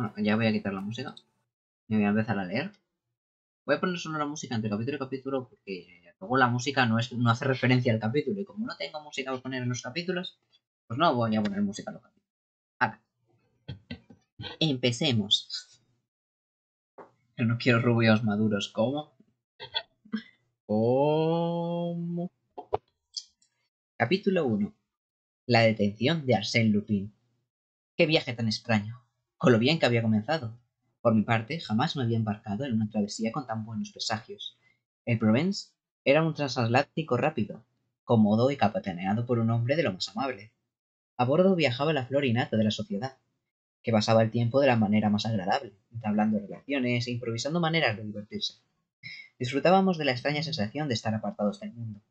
Bueno, ya voy a quitar la música y voy a empezar a leer. Voy a poner solo la música entre capítulo y capítulo porque luego la música no hace referencia al capítulo y como no tengo música para poner en los capítulos, pues no voy a poner música en los capítulos. Ahora, empecemos. Yo no quiero rubios maduros. ¿Cómo? ¿Cómo? Capítulo 1. La detención de Arsène Lupin. Qué viaje tan extraño. Con lo bien que había comenzado. Por mi parte, jamás me había embarcado en una travesía con tan buenos presagios. El Provence era un transatlántico rápido, cómodo y capitaneado por un hombre de lo más amable. A bordo viajaba la flor y nata de la sociedad, que pasaba el tiempo de la manera más agradable, entablando relaciones e improvisando maneras de divertirse. Disfrutábamos de la extraña sensación de estar apartados del mundo,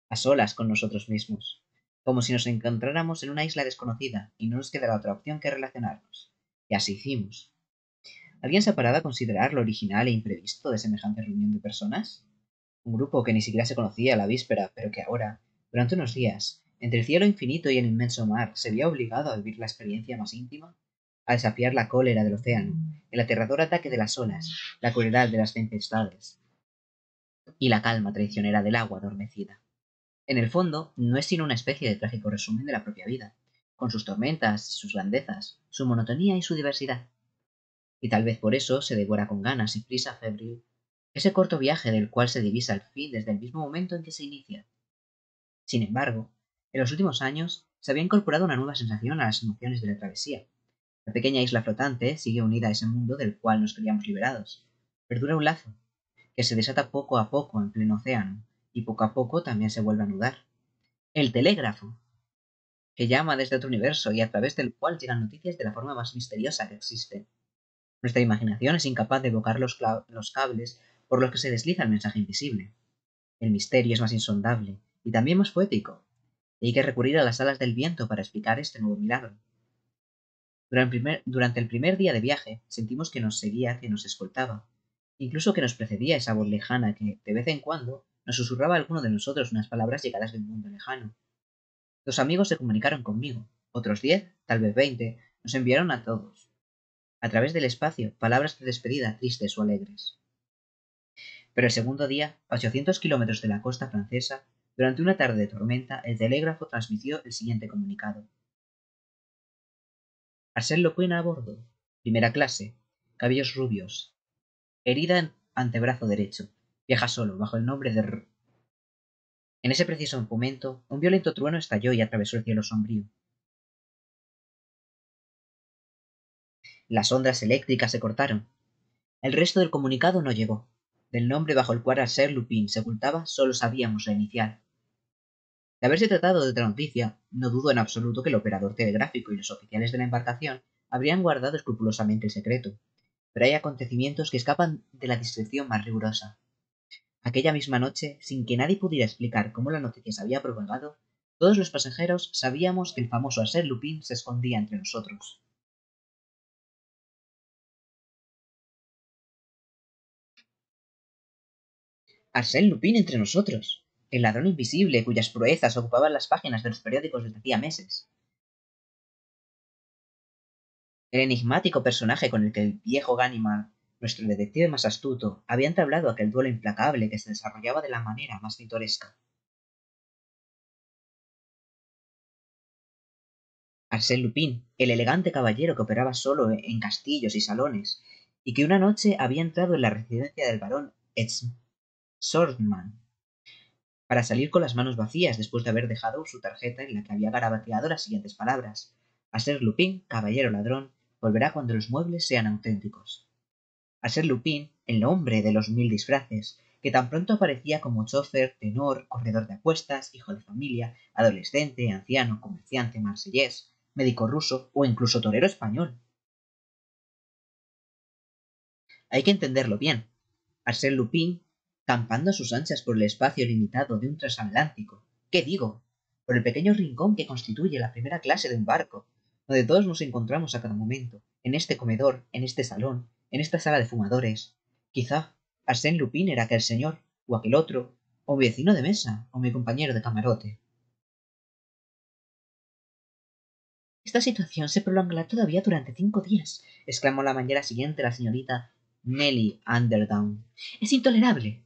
a solas con nosotros mismos, como si nos encontráramos en una isla desconocida y no nos quedara otra opción que relacionarnos. Y así hicimos. ¿Alguien se ha parado a considerar lo original e imprevisto de semejante reunión de personas? Un grupo que ni siquiera se conocía a la víspera, pero que ahora, durante unos días, entre el cielo infinito y el inmenso mar, se vio obligado a vivir la experiencia más íntima, a desafiar la cólera del océano, el aterrador ataque de las olas, la crueldad de las tempestades y la calma traicionera del agua adormecida. En el fondo, no es sino una especie de trágico resumen de la propia vida, con sus tormentas y sus grandezas, su monotonía y su diversidad. Y tal vez por eso se devora con ganas y prisa febril ese corto viaje del cual se divisa el fin desde el mismo momento en que se inicia. Sin embargo, en los últimos años se había incorporado una nueva sensación a las emociones de la travesía. La pequeña isla flotante sigue unida a ese mundo del cual nos creíamos liberados. Perdura un lazo, que se desata poco a poco en pleno océano, y poco a poco también se vuelve a anudar. El telégrafo, que llama desde otro universo y a través del cual llegan noticias de la forma más misteriosa que existe. Nuestra imaginación es incapaz de evocar los cables por los que se desliza el mensaje invisible. El misterio es más insondable y también más poético, y hay que recurrir a las alas del viento para explicar este nuevo milagro. Durante el primer día de viaje sentimos que nos seguía, que nos escoltaba, incluso que nos precedía esa voz lejana que, de vez en cuando, nos susurraba a alguno de nosotros unas palabras llegadas de un mundo lejano. 2 amigos se comunicaron conmigo, otros 10, tal vez 20, nos enviaron a todos, a través del espacio, palabras de despedida tristes o alegres. Pero el segundo día, a 800 kilómetros de la costa francesa, durante una tarde de tormenta, el telégrafo transmitió el siguiente comunicado. Arsène Lupin a bordo. Primera clase. Cabellos rubios. Herida en antebrazo derecho. Viaja solo, bajo el nombre de En ese preciso momento, un violento trueno estalló y atravesó el cielo sombrío. Las ondas eléctricas se cortaron. El resto del comunicado no llegó. Del nombre bajo el cual Arsène Lupin se ocultaba, solo sabíamos la inicial. De haberse tratado de otra noticia, no dudo en absoluto que el operador telegráfico y los oficiales de la embarcación habrían guardado escrupulosamente el secreto, pero hay acontecimientos que escapan de la discreción más rigurosa. Aquella misma noche, sin que nadie pudiera explicar cómo la noticia se había propagado, todos los pasajeros sabíamos que el famoso Arsène Lupin se escondía entre nosotros. Arsène Lupin entre nosotros, el ladrón invisible cuyas proezas ocupaban las páginas de los periódicos desde hacía meses. El enigmático personaje con el que el viejo Ganimard, nuestro detective más astuto, había entablado aquel duelo implacable que se desarrollaba de la manera más pintoresca. Arsène Lupin, el elegante caballero que operaba solo en castillos y salones, y que una noche había entrado en la residencia del barón Schortmann para salir con las manos vacías después de haber dejado su tarjeta en la que había garabateado las siguientes palabras: Arsène Lupin, caballero ladrón, volverá cuando los muebles sean auténticos. Arsène Lupin, el hombre de los 1000 disfraces, que tan pronto aparecía como chófer, tenor, corredor de apuestas, hijo de familia, adolescente, anciano, comerciante, marsellés, médico ruso o incluso torero español. Hay que entenderlo bien. Arsène Lupin, campando a sus anchas por el espacio limitado de un transatlántico, ¿qué digo? Por el pequeño rincón que constituye la primera clase de un barco, donde todos nos encontramos a cada momento, en este comedor, en este salón, en esta sala de fumadores. Quizá Arsène Lupin era aquel señor, o aquel otro, o mi vecino de mesa, o mi compañero de camarote. Esta situación se prolongará todavía durante 5 días, exclamó la mañana siguiente la señorita Nelly Underdown. Es intolerable.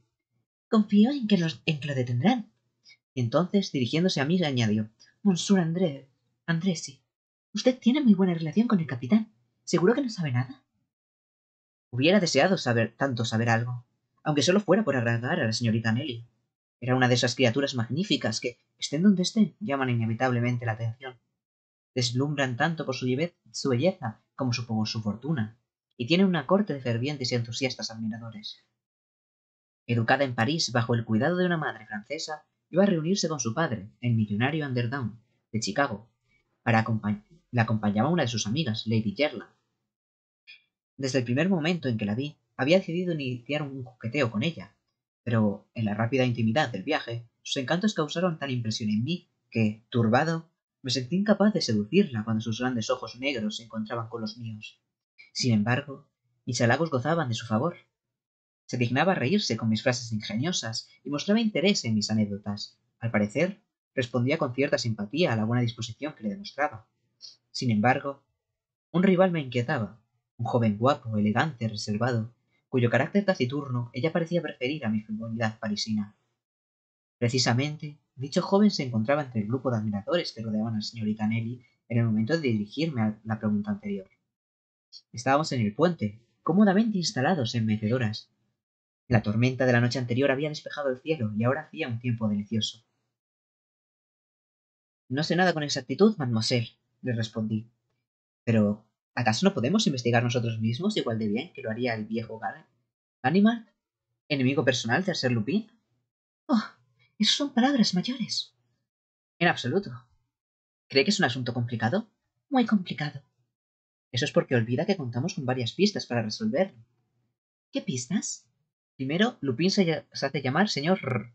Confío en que lo detendrán. Y entonces, dirigiéndose a mí, añadió: Monsieur Andresi, usted tiene muy buena relación con el capitán. ¿Seguro que no sabe nada? Hubiera deseado saber algo, aunque solo fuera por agradar a la señorita Nelly. Era una de esas criaturas magníficas que, estén donde estén, llaman inevitablemente la atención. Deslumbran tanto por su belleza como por su fortuna, y tienen una corte de fervientes y entusiastas admiradores. Educada en París bajo el cuidado de una madre francesa, iba a reunirse con su padre, el millonario Underdown, de Chicago. La acompañaba una de sus amigas, Lady Jerland. Desde el primer momento en que la vi, había decidido iniciar un coqueteo con ella, pero en la rápida intimidad del viaje, sus encantos causaron tal impresión en mí que, turbado, me sentí incapaz de seducirla cuando sus grandes ojos negros se encontraban con los míos. Sin embargo, mis halagos gozaban de su favor. Se dignaba reírse con mis frases ingeniosas y mostraba interés en mis anécdotas. Al parecer, respondía con cierta simpatía a la buena disposición que le demostraba. Sin embargo, un rival me inquietaba, un joven guapo, elegante, reservado, cuyo carácter taciturno ella parecía preferir a mi frivolidad parisina. Precisamente, dicho joven se encontraba entre el grupo de admiradores que rodeaban a la señorita Nelly en el momento de dirigirme a la pregunta anterior. Estábamos en el puente, cómodamente instalados en mecedoras. La tormenta de la noche anterior había despejado el cielo y ahora hacía un tiempo delicioso. No sé nada con exactitud, mademoiselle, le respondí. Pero, ¿acaso no podemos investigar nosotros mismos igual de bien que lo haría el viejo Ganimard, enemigo personal de Arsène Lupin? Oh, eso son palabras mayores. En absoluto. ¿Cree que es un asunto complicado? Muy complicado. Eso es porque olvida que contamos con varias pistas para resolverlo. ¿Qué pistas? Primero, Lupin se hace llamar señor R.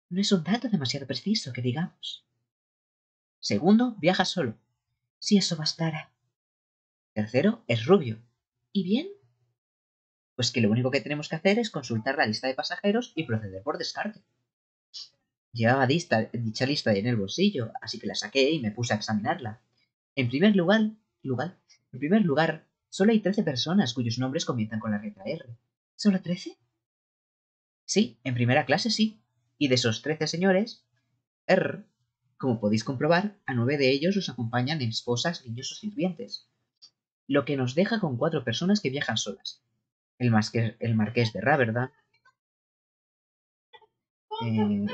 No es un dato demasiado preciso, que digamos. Segundo, viaja solo. Si eso bastara. Tercero, es rubio. ¿Y bien? Pues que lo único que tenemos que hacer es consultar la lista de pasajeros y proceder por descarte. Llevaba dicha lista en el bolsillo, así que la saqué y me puse a examinarla. En primer lugar, solo hay 13 personas cuyos nombres comienzan con la letra R. ¿Solo 13? Sí, en primera clase sí. Y de esos 13 señores, R, como podéis comprobar, a 9 de ellos los acompañan esposas, niños o sirvientes. Lo que nos deja con 4 personas que viajan solas. El marqués de Raverda, eh,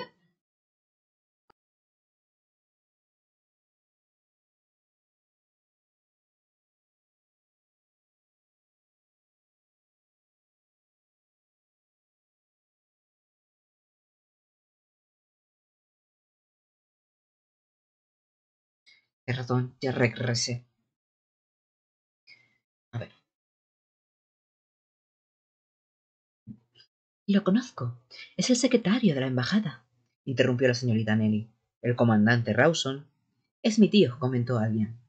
perdón, ya regresé. A ver. Lo conozco. Es el secretario de la embajada, interrumpió la señorita Nelly. El comandante Rawson. Es mi tío, comentó alguien.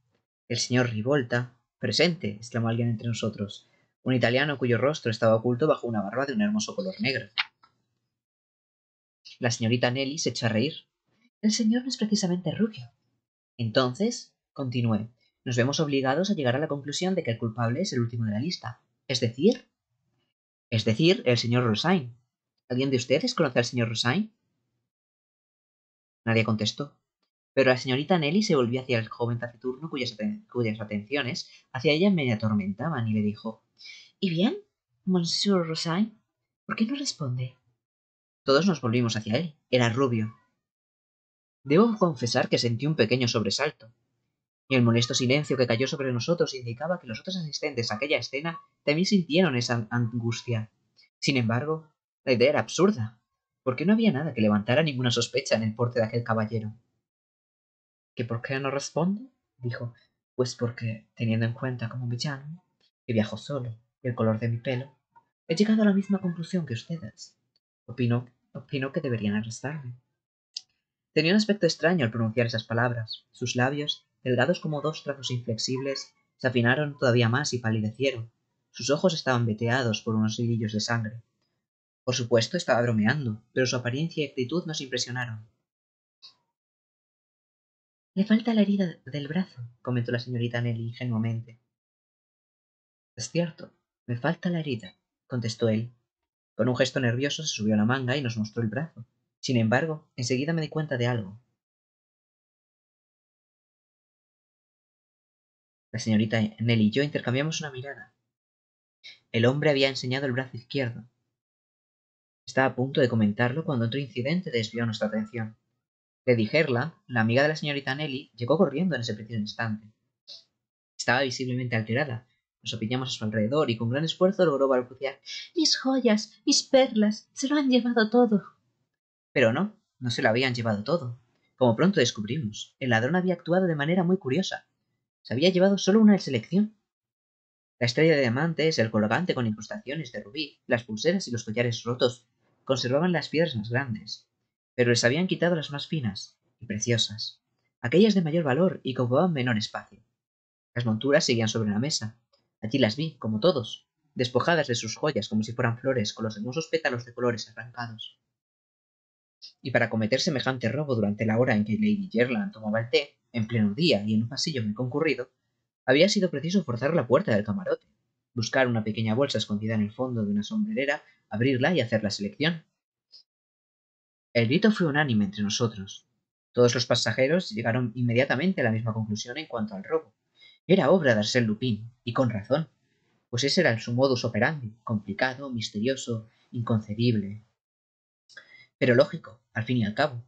El señor Rivolta. Presente, exclamó alguien entre nosotros. Un italiano cuyo rostro estaba oculto bajo una barba de un hermoso color negro. La señorita Nelly se echó a reír. El señor no es precisamente rubio. Entonces, continué, nos vemos obligados a llegar a la conclusión de que el culpable es el último de la lista. Es decir, el señor Rosain. ¿Alguien de ustedes conoce al señor Rosain? Nadie contestó. Pero la señorita Nelly se volvió hacia el joven taciturno cuyas atenciones hacia ella me atormentaban y le dijo: ¿Y bien, monsieur Rosain? ¿Por qué no responde? Todos nos volvimos hacia él. Era rubio. Debo confesar que sentí un pequeño sobresalto, y el molesto silencio que cayó sobre nosotros indicaba que los otros asistentes a aquella escena también sintieron esa angustia. Sin embargo, la idea era absurda, porque no había nada que levantara ninguna sospecha en el porte de aquel caballero. ¿Que por qué no responde? Dijo. Pues porque, teniendo en cuenta cómo me llamo, que viajo solo, y el color de mi pelo, he llegado a la misma conclusión que ustedes. Opino que deberían arrestarme. Tenía un aspecto extraño al pronunciar esas palabras. Sus labios, delgados como dos trazos inflexibles, se afinaron todavía más y palidecieron. Sus ojos estaban veteados por unos hilillos de sangre. Por supuesto, estaba bromeando, pero su apariencia y actitud nos impresionaron. Le falta la herida del brazo, comentó la señorita Nelly ingenuamente. Es cierto, me falta la herida, contestó él. Con un gesto nervioso se subió a la manga y nos mostró el brazo. Sin embargo, enseguida me di cuenta de algo. La señorita Nelly y yo intercambiamos una mirada. El hombre había enseñado el brazo izquierdo. Estaba a punto de comentarlo cuando otro incidente desvió nuestra atención. Lady Herla, la amiga de la señorita Nelly, llegó corriendo en ese preciso instante. Estaba visiblemente alterada. Nos apiñamos a su alrededor y con gran esfuerzo logró balbucear: «Mis joyas, mis perlas, se lo han llevado todo». Pero no se lo habían llevado todo. Como pronto descubrimos, el ladrón había actuado de manera muy curiosa. Se había llevado solo una selección. La estrella de diamantes, el colgante con incrustaciones de rubí, las pulseras y los collares rotos conservaban las piedras más grandes, pero les habían quitado las más finas y preciosas, aquellas de mayor valor y que ocupaban menor espacio. Las monturas seguían sobre la mesa. Allí las vi, como todos, despojadas de sus joyas como si fueran flores con los hermosos pétalos de colores arrancados. Y para cometer semejante robo durante la hora en que Lady Jerland tomaba el té, en pleno día y en un pasillo muy concurrido, había sido preciso forzar la puerta del camarote, buscar una pequeña bolsa escondida en el fondo de una sombrerera, abrirla y hacer la selección. El grito fue unánime entre nosotros. Todos los pasajeros llegaron inmediatamente a la misma conclusión en cuanto al robo. Era obra de Arsène Lupin, y con razón, pues ese era su modus operandi, complicado, misterioso, inconcebible, pero lógico, al fin y al cabo,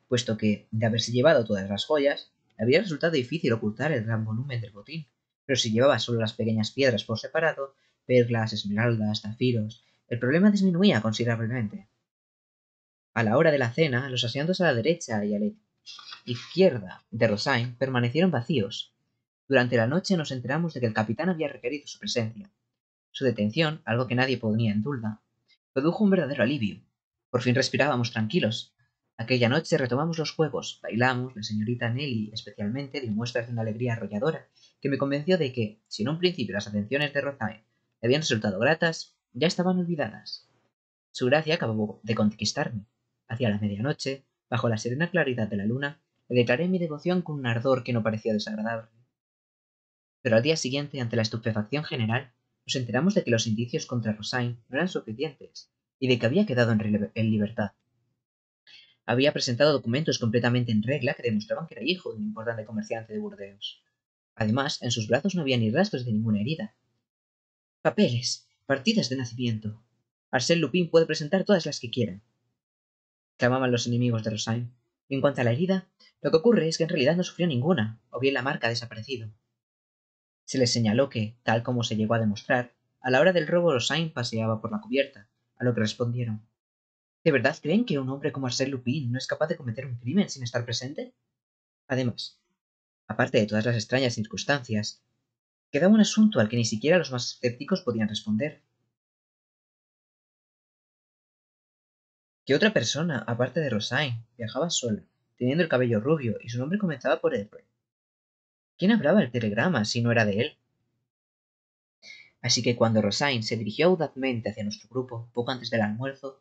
puesto que, de haberse llevado todas las joyas, habría resultado difícil ocultar el gran volumen del botín, pero si llevaba solo las pequeñas piedras por separado, perlas, esmeraldas, zafiros, el problema disminuía considerablemente. A la hora de la cena, los asientos a la derecha y a la izquierda de Rosain permanecieron vacíos. Durante la noche nos enteramos de que el capitán había requerido su presencia. Su detención, algo que nadie ponía en duda, produjo un verdadero alivio. Por fin respirábamos tranquilos. Aquella noche retomamos los juegos, bailamos, la señorita Nelly especialmente dio muestras de una alegría arrolladora, que me convenció de que, si en un principio las atenciones de Rosain le habían resultado gratas, ya estaban olvidadas. Su gracia acabó de conquistarme. Hacia la medianoche, bajo la serena claridad de la luna, le declaré mi devoción con un ardor que no pareció desagradable. Pero al día siguiente, ante la estupefacción general, nos enteramos de que los indicios contra Rosain no eran suficientes y de que había quedado en libertad. Había presentado documentos completamente en regla que demostraban que era hijo de un importante comerciante de Burdeos. Además, en sus brazos no había ni rastros de ninguna herida. Papeles, partidas de nacimiento. Arsène Lupin puede presentar todas las que quiera, clamaban los enemigos de Rosain. Y en cuanto a la herida, lo que ocurre es que en realidad no sufrió ninguna, o bien la marca ha desaparecido. Se les señaló que, tal como se llegó a demostrar, a la hora del robo Rosain paseaba por la cubierta, a lo que respondieron: ¿De verdad creen que un hombre como Arsène Lupin no es capaz de cometer un crimen sin estar presente? Además, aparte de todas las extrañas circunstancias, quedaba un asunto al que ni siquiera los más escépticos podían responder. ¿Qué otra persona, aparte de Rosain, viajaba sola, teniendo el cabello rubio y su nombre comenzaba por R? ¿Quién hablaba el telegrama si no era de él? Así que cuando Rosain se dirigió audazmente hacia nuestro grupo, poco antes del almuerzo,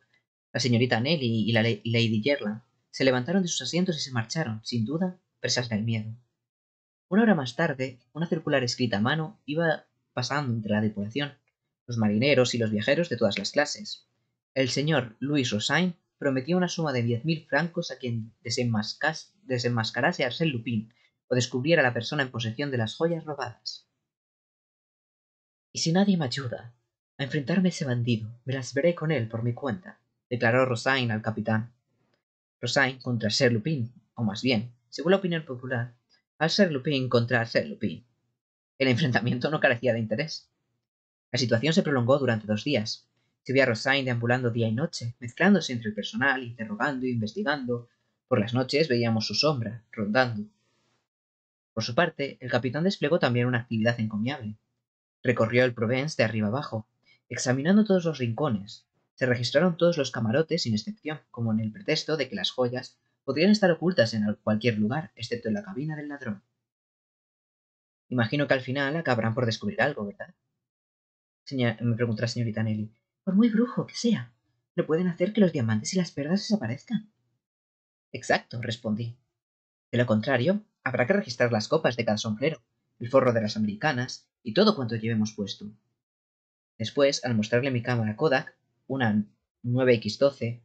la señorita Nelly y la Lady Jerland se levantaron de sus asientos y se marcharon, sin duda, presas del miedo. Una hora más tarde, una circular escrita a mano iba pasando entre la tripulación, los marineros y los viajeros de todas las clases. El señor Louis Rosain prometió una suma de 10.000 francos a quien desenmascarase a Arsène Lupin o descubriera a la persona en posesión de las joyas robadas. Y si nadie me ayuda a enfrentarme a ese bandido, me las veré con él por mi cuenta, declaró Rosain al capitán. Rosain contra Arsène Lupin, o más bien, según la opinión popular, Arsène Lupin contra Arsène Lupin. El enfrentamiento no carecía de interés. La situación se prolongó durante 2 días. Se veía a Rosain deambulando día y noche, mezclándose entre el personal, interrogando e investigando. Por las noches veíamos su sombra, rondando. Por su parte, el capitán desplegó también una actividad encomiable. Recorrió el Provence de arriba abajo, examinando todos los rincones. Se registraron todos los camarotes sin excepción, como en el pretexto de que las joyas podrían estar ocultas en cualquier lugar, excepto en la cabina del ladrón. Imagino que al final acabarán por descubrir algo, ¿verdad? Me preguntó la señorita Nelly. Por muy brujo que sea, no pueden hacer que los diamantes y las perlas desaparezcan. Exacto, respondí. De lo contrario, Habrá que registrar las copas de cada sombrero, el forro de las americanas y todo cuanto llevemos puesto. Después, al mostrarle mi cámara Kodak, una 9X12,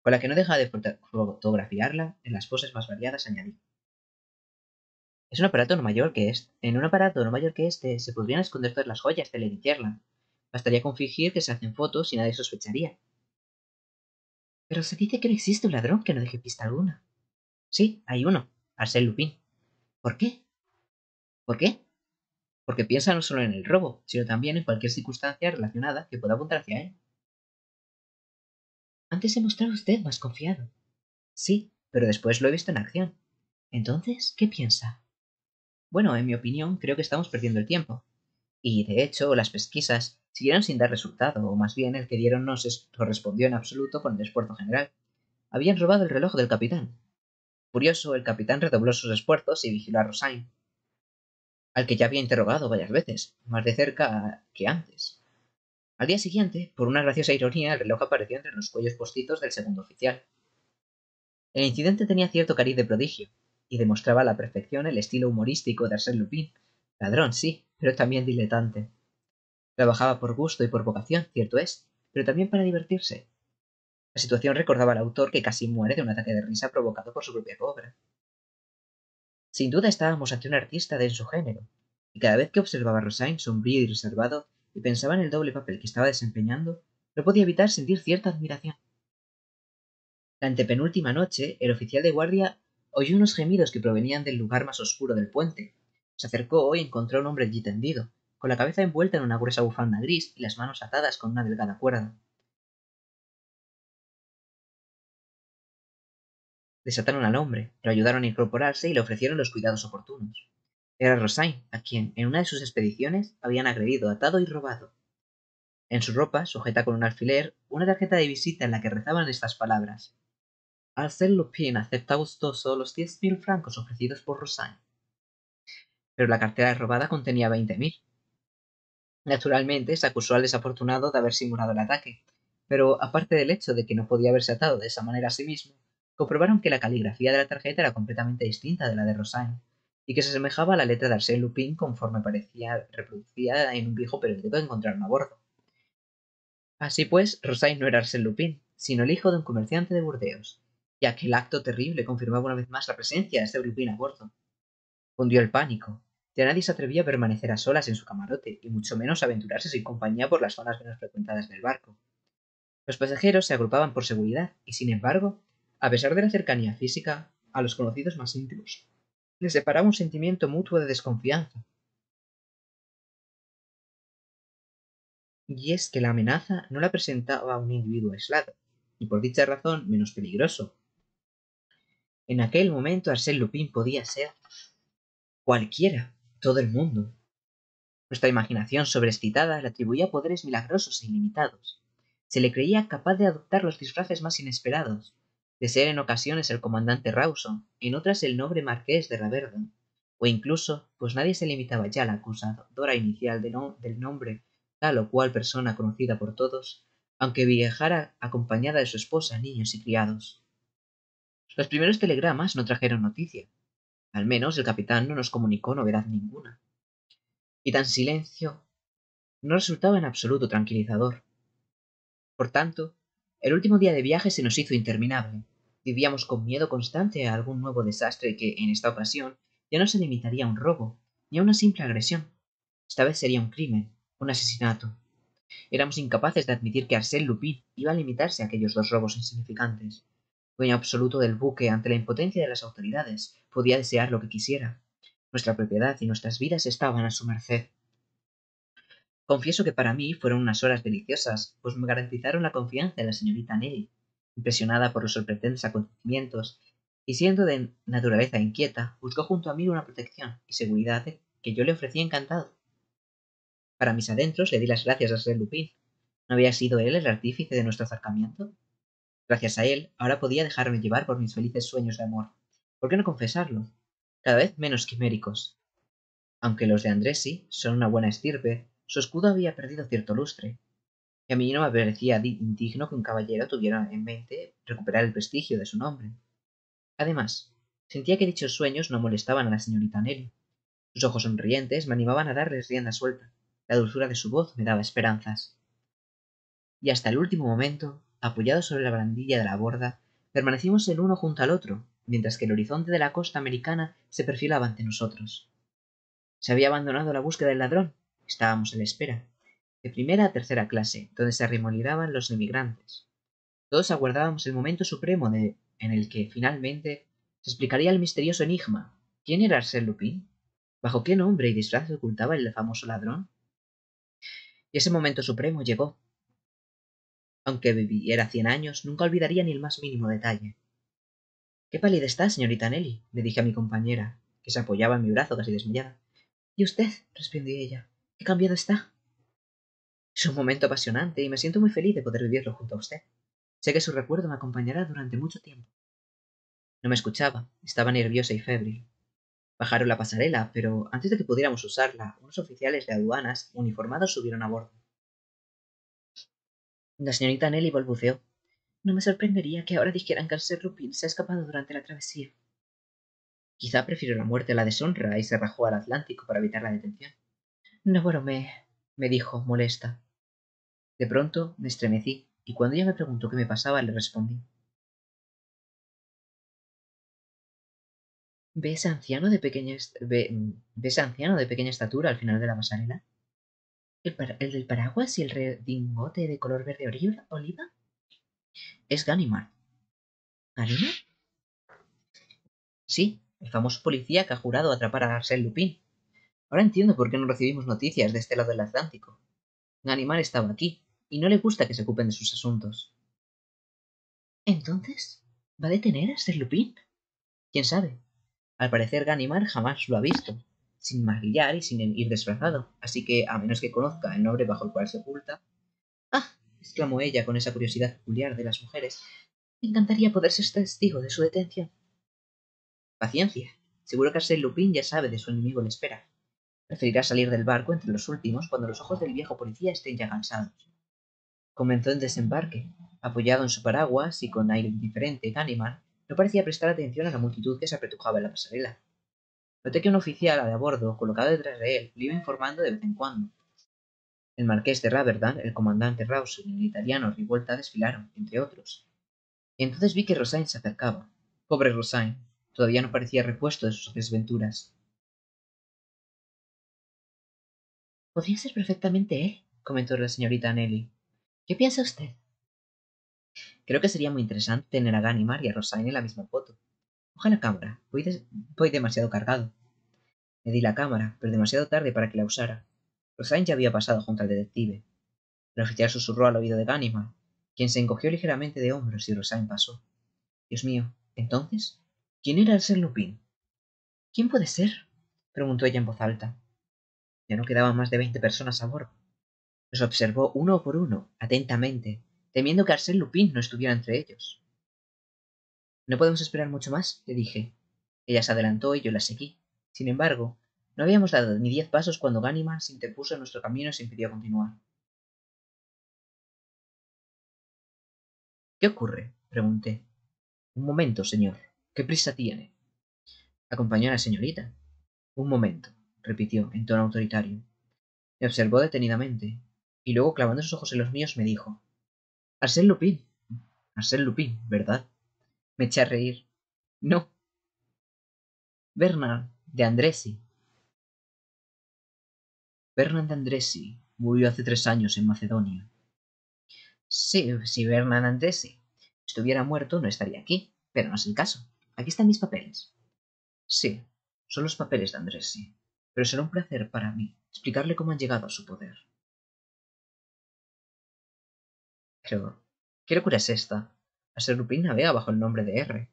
con la que no deja de fotografiarla en las poses más variadas, añadí: en un aparato no mayor que este se podrían esconder todas las joyas de Lady Jerland. Bastaría con fingir que se hacen fotos y nadie sospecharía. Pero se dice que no existe un ladrón que no deje pista alguna. Sí, hay uno, Arsène Lupin. ¿Por qué? ¿Por qué? Porque piensa no solo en el robo, sino también en cualquier circunstancia relacionada que pueda apuntar hacia él. Antes se mostraba usted más confiado. Sí, pero después lo he visto en acción. Entonces, ¿qué piensa? Bueno, en mi opinión, creo que estamos perdiendo el tiempo. Y, de hecho, las pesquisas siguieron sin dar resultado, o más bien el que dieron no se correspondió en absoluto con el esfuerzo general. Habían robado el reloj del capitán. Furioso, el capitán redobló sus esfuerzos y vigiló a Rosain, al que ya había interrogado varias veces, más de cerca que antes. Al día siguiente, por una graciosa ironía, el reloj apareció entre los cuellos postizos del segundo oficial. El incidente tenía cierto cariz de prodigio, y demostraba a la perfección el estilo humorístico de Arsène Lupin. Ladrón, sí, pero también diletante. Trabajaba por gusto y por vocación, cierto es, pero también para divertirse. La situación recordaba al autor que casi muere de un ataque de risa provocado por su propia obra. Sin duda estábamos ante un artista de en su género, y cada vez que observaba a Rosain sombrío y reservado, y pensaba en el doble papel que estaba desempeñando, no podía evitar sentir cierta admiración. La antepenúltima noche, el oficial de guardia oyó unos gemidos que provenían del lugar más oscuro del puente. Se acercó y encontró a un hombre allí tendido, con la cabeza envuelta en una gruesa bufanda gris y las manos atadas con una delgada cuerda. Desataron al hombre, lo ayudaron a incorporarse y le ofrecieron los cuidados oportunos. Era Rosain, a quien, en una de sus expediciones, habían agredido, atado y robado. En su ropa, sujeta con un alfiler, una tarjeta de visita en la que rezaban estas palabras: Arsène Lupin acepta gustoso los 10.000 francos ofrecidos por Rosain. Pero la cartera robada contenía 20.000. Naturalmente, se acusó al desafortunado de haber simulado el ataque, pero aparte del hecho de que no podía haberse atado de esa manera a sí mismo, comprobaron que la caligrafía de la tarjeta era completamente distinta de la de Rosain, y que se asemejaba a la letra de Arsène Lupin conforme parecía reproducida en un viejo periódico que encontraron a bordo. Así pues, Rosain no era Arsène Lupin, sino el hijo de un comerciante de Burdeos, y aquel acto terrible confirmaba una vez más la presencia de este Lupin a bordo. Cundió el pánico. Ya nadie se atrevía a permanecer a solas en su camarote, y mucho menos aventurarse sin compañía por las zonas menos frecuentadas del barco. Los pasajeros se agrupaban por seguridad, y sin embargo, a pesar de la cercanía física, a los conocidos más íntimos les separaba un sentimiento mutuo de desconfianza. Y es que la amenaza no la presentaba un individuo aislado, y por dicha razón menos peligroso. En aquel momento Arsène Lupin podía ser cualquiera, todo el mundo. Nuestra imaginación sobreexcitada le atribuía poderes milagrosos e ilimitados. Se le creía capaz de adoptar los disfraces más inesperados, de ser en ocasiones el comandante Rawson, en otras el noble marqués de Raverdon, o incluso, pues nadie se limitaba ya a la acusadora inicial del nombre tal o cual persona conocida por todos, aunque viajara acompañada de su esposa, niños y criados. Los primeros telegramas no trajeron noticia. Al menos el capitán no nos comunicó novedad ninguna. Y tan silencio no resultaba en absoluto tranquilizador. Por tanto, el último día de viaje se nos hizo interminable. Vivíamos con miedo constante a algún nuevo desastre que, en esta ocasión, ya no se limitaría a un robo, ni a una simple agresión. Esta vez sería un crimen, un asesinato. Éramos incapaces de admitir que Arsène Lupin iba a limitarse a aquellos dos robos insignificantes. Dueño absoluto del buque ante la impotencia de las autoridades, podía desear lo que quisiera. Nuestra propiedad y nuestras vidas estaban a su merced. Confieso que para mí fueron unas horas deliciosas, pues me garantizaron la confianza de la señorita Nelly, impresionada por los sorprendentes acontecimientos, y siendo de naturaleza inquieta, buscó junto a mí una protección y seguridad que yo le ofrecí encantado. Para mis adentros le di las gracias a Sir Lupin. ¿No había sido él el artífice de nuestro acercamiento? Gracias a él, ahora podía dejarme llevar por mis felices sueños de amor. ¿Por qué no confesarlo? Cada vez menos quiméricos. Aunque los de Andressi son una buena estirpe, su escudo había perdido cierto lustre, y a mí no me parecía indigno que un caballero tuviera en mente recuperar el prestigio de su nombre. Además, Sentía que dichos sueños no molestaban a la señorita Nelly. Sus ojos sonrientes me animaban a darles rienda suelta. La dulzura de su voz me daba esperanzas. Y hasta el último momento, apoyados sobre la barandilla de la borda, permanecimos el uno junto al otro, mientras que el horizonte de la costa americana se perfilaba ante nosotros. Se había abandonado la búsqueda del ladrón. Estábamos en la espera, de primera a tercera clase, donde se arremolinaban los emigrantes. Todos aguardábamos el momento supremo en el que, finalmente, se explicaría el misterioso enigma. ¿Quién era Arsène Lupin? ¿Bajo qué nombre y disfraz se ocultaba el famoso ladrón? Y ese momento supremo llegó. Aunque viviera 100 años, nunca olvidaría ni el más mínimo detalle. «Qué pálida está, señorita Nelly», le dije a mi compañera, que se apoyaba en mi brazo casi desmayada. «¿Y usted?», respondió ella. «¿Qué cambiado está?» «Es un momento apasionante y me siento muy feliz de poder vivirlo junto a usted. Sé que su recuerdo me acompañará durante mucho tiempo». No me escuchaba, estaba nerviosa y febril. Bajaron la pasarela, pero antes de que pudiéramos usarla, unos oficiales de aduanas uniformados subieron a bordo. La señorita Nelly balbuceó. «No me sorprendería que ahora dijeran que Arsène Lupin se ha escapado durante la travesía». Quizá prefirió la muerte a la deshonra y se rajó al Atlántico para evitar la detención. «No bromeé», me dijo, molesta. De pronto me estremecí, y cuando ella me preguntó qué me pasaba, le respondí. ¿Ve ese anciano de pequeña estatura al final de la pasarela? ¿El del paraguas y el redingote de color verde oliva? Es Ganimard. ¿Ganimard? Sí, el famoso policía que ha jurado atrapar a Arsène Lupin. Ahora entiendo por qué no recibimos noticias de este lado del Atlántico. Ganimard estaba aquí, y no le gusta que se ocupen de sus asuntos. ¿Entonces? ¿Va a detener a Arsène Lupin? ¿Quién sabe? Al parecer Ganimard jamás lo ha visto, sin maquillar y sin ir disfrazado, así que, a menos que conozca el nombre bajo el cual se oculta... ¡Ah!, exclamó ella con esa curiosidad peculiar de las mujeres. Me encantaría poder ser testigo de su detención. Paciencia. Seguro que Arsène Lupin ya sabe de su enemigo en espera. Preferirá salir del barco entre los últimos cuando los ojos del viejo policía estén ya cansados. Comenzó el desembarque. Apoyado en su paraguas y con aire indiferente, Ganimard no parecía prestar atención a la multitud que se apretujaba en la pasarela. Noté que un oficial de a bordo, colocado detrás de él, le iba informando de vez en cuando. El marqués de Raverdan, el comandante Rawson y el italiano Rivolta desfilaron, entre otros. Y entonces vi que Rosain se acercaba. Pobre Rosain, todavía no parecía repuesto de sus desventuras. «Podría ser perfectamente él», comentó la señorita Nelly. «¿Qué piensa usted?» «Creo que sería muy interesante tener a Ganimard y a Rosain en la misma foto. Coja la cámara. Voy demasiado cargado». Le di la cámara, pero demasiado tarde para que la usara. Rosain ya había pasado junto al detective. El oficial susurró al oído de Ganimard, quien se encogió ligeramente de hombros y Rosain pasó. Dios mío, ¿entonces? ¿Quién era Arsène Lupin? ¿Quién puede ser?, preguntó ella en voz alta. Ya no quedaban más de 20 personas a bordo. Los observó uno por uno, atentamente, temiendo que Arsène Lupin no estuviera entre ellos. «No podemos esperar mucho más», le dije. Ella se adelantó y yo la seguí. Sin embargo, no habíamos dado ni 10 pasos cuando Ganimard se interpuso en nuestro camino y se impidió continuar. «¿Qué ocurre?», pregunté. «Un momento, señor. ¿Qué prisa tiene?». Acompañó a la señorita. «Un momento», repitió, en tono autoritario. Me observó detenidamente, y luego, clavando sus ojos en los míos, me dijo: «Arsène Lupin. Arsène Lupin, ¿verdad?». Me eché a reír. «No. Bernard de Andressy». Bernard de Andressy murió hace 3 años en Macedonia. Sí, si Bernard de Andressy estuviera muerto, no estaría aquí, pero no es el caso. Aquí están mis papeles. Sí, son los papeles de Andressy, pero será un placer para mí explicarle cómo han llegado a su poder. Pero, ¿qué locura es esta? Arsène Lupin navega bajo el nombre de R.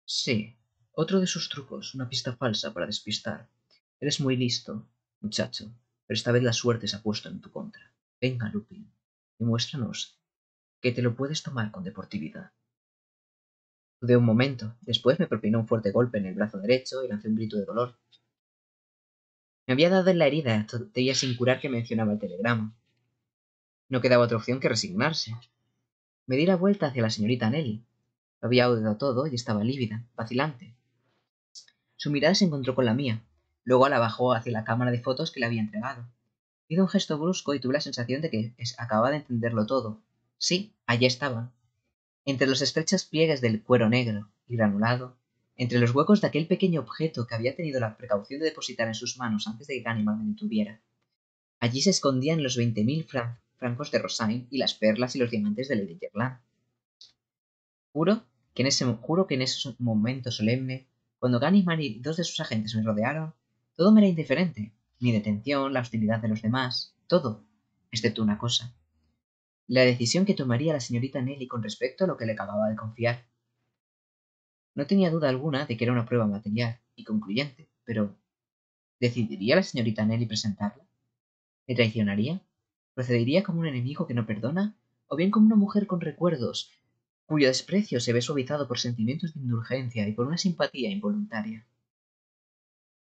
Sí, otro de sus trucos, una pista falsa para despistar. Eres muy listo, muchacho, pero esta vez la suerte se ha puesto en tu contra. Venga, Lupin, demuéstranos que te lo puedes tomar con deportividad. Dudé un momento, después me propinó un fuerte golpe en el brazo derecho y lancé un grito de dolor. Me había dado en la herida, todavía sin curar, que mencionaba el telegrama. No quedaba otra opción que resignarse. Me di la vuelta hacia la señorita Nelly. Lo había oído todo y estaba lívida, vacilante. Su mirada se encontró con la mía. Luego la bajó hacia la cámara de fotos que le había entregado. Hizo un gesto brusco y tuve la sensación de que acababa de entenderlo todo. Sí, allí estaban. Entre los estrechos pliegues del cuero negro y granulado, entre los huecos de aquel pequeño objeto que había tenido la precaución de depositar en sus manos antes de que Ganimard me detuviera. Allí se escondían los 20.000 francos de Rosain y las perlas y los diamantes de Lady Gerland. Juro que en ese momento solemne, cuando Ganimard y 2 de sus agentes me rodearon, todo me era indiferente. Mi detención, la hostilidad de los demás, todo, excepto una cosa. La decisión que tomaría la señorita Nelly con respecto a lo que le acababa de confiar. No tenía duda alguna de que era una prueba material y concluyente, pero ¿decidiría la señorita Nelly presentarla? ¿Me traicionaría? ¿Procedería como un enemigo que no perdona? ¿O bien como una mujer con recuerdos, cuyo desprecio se ve suavizado por sentimientos de indulgencia y por una simpatía involuntaria?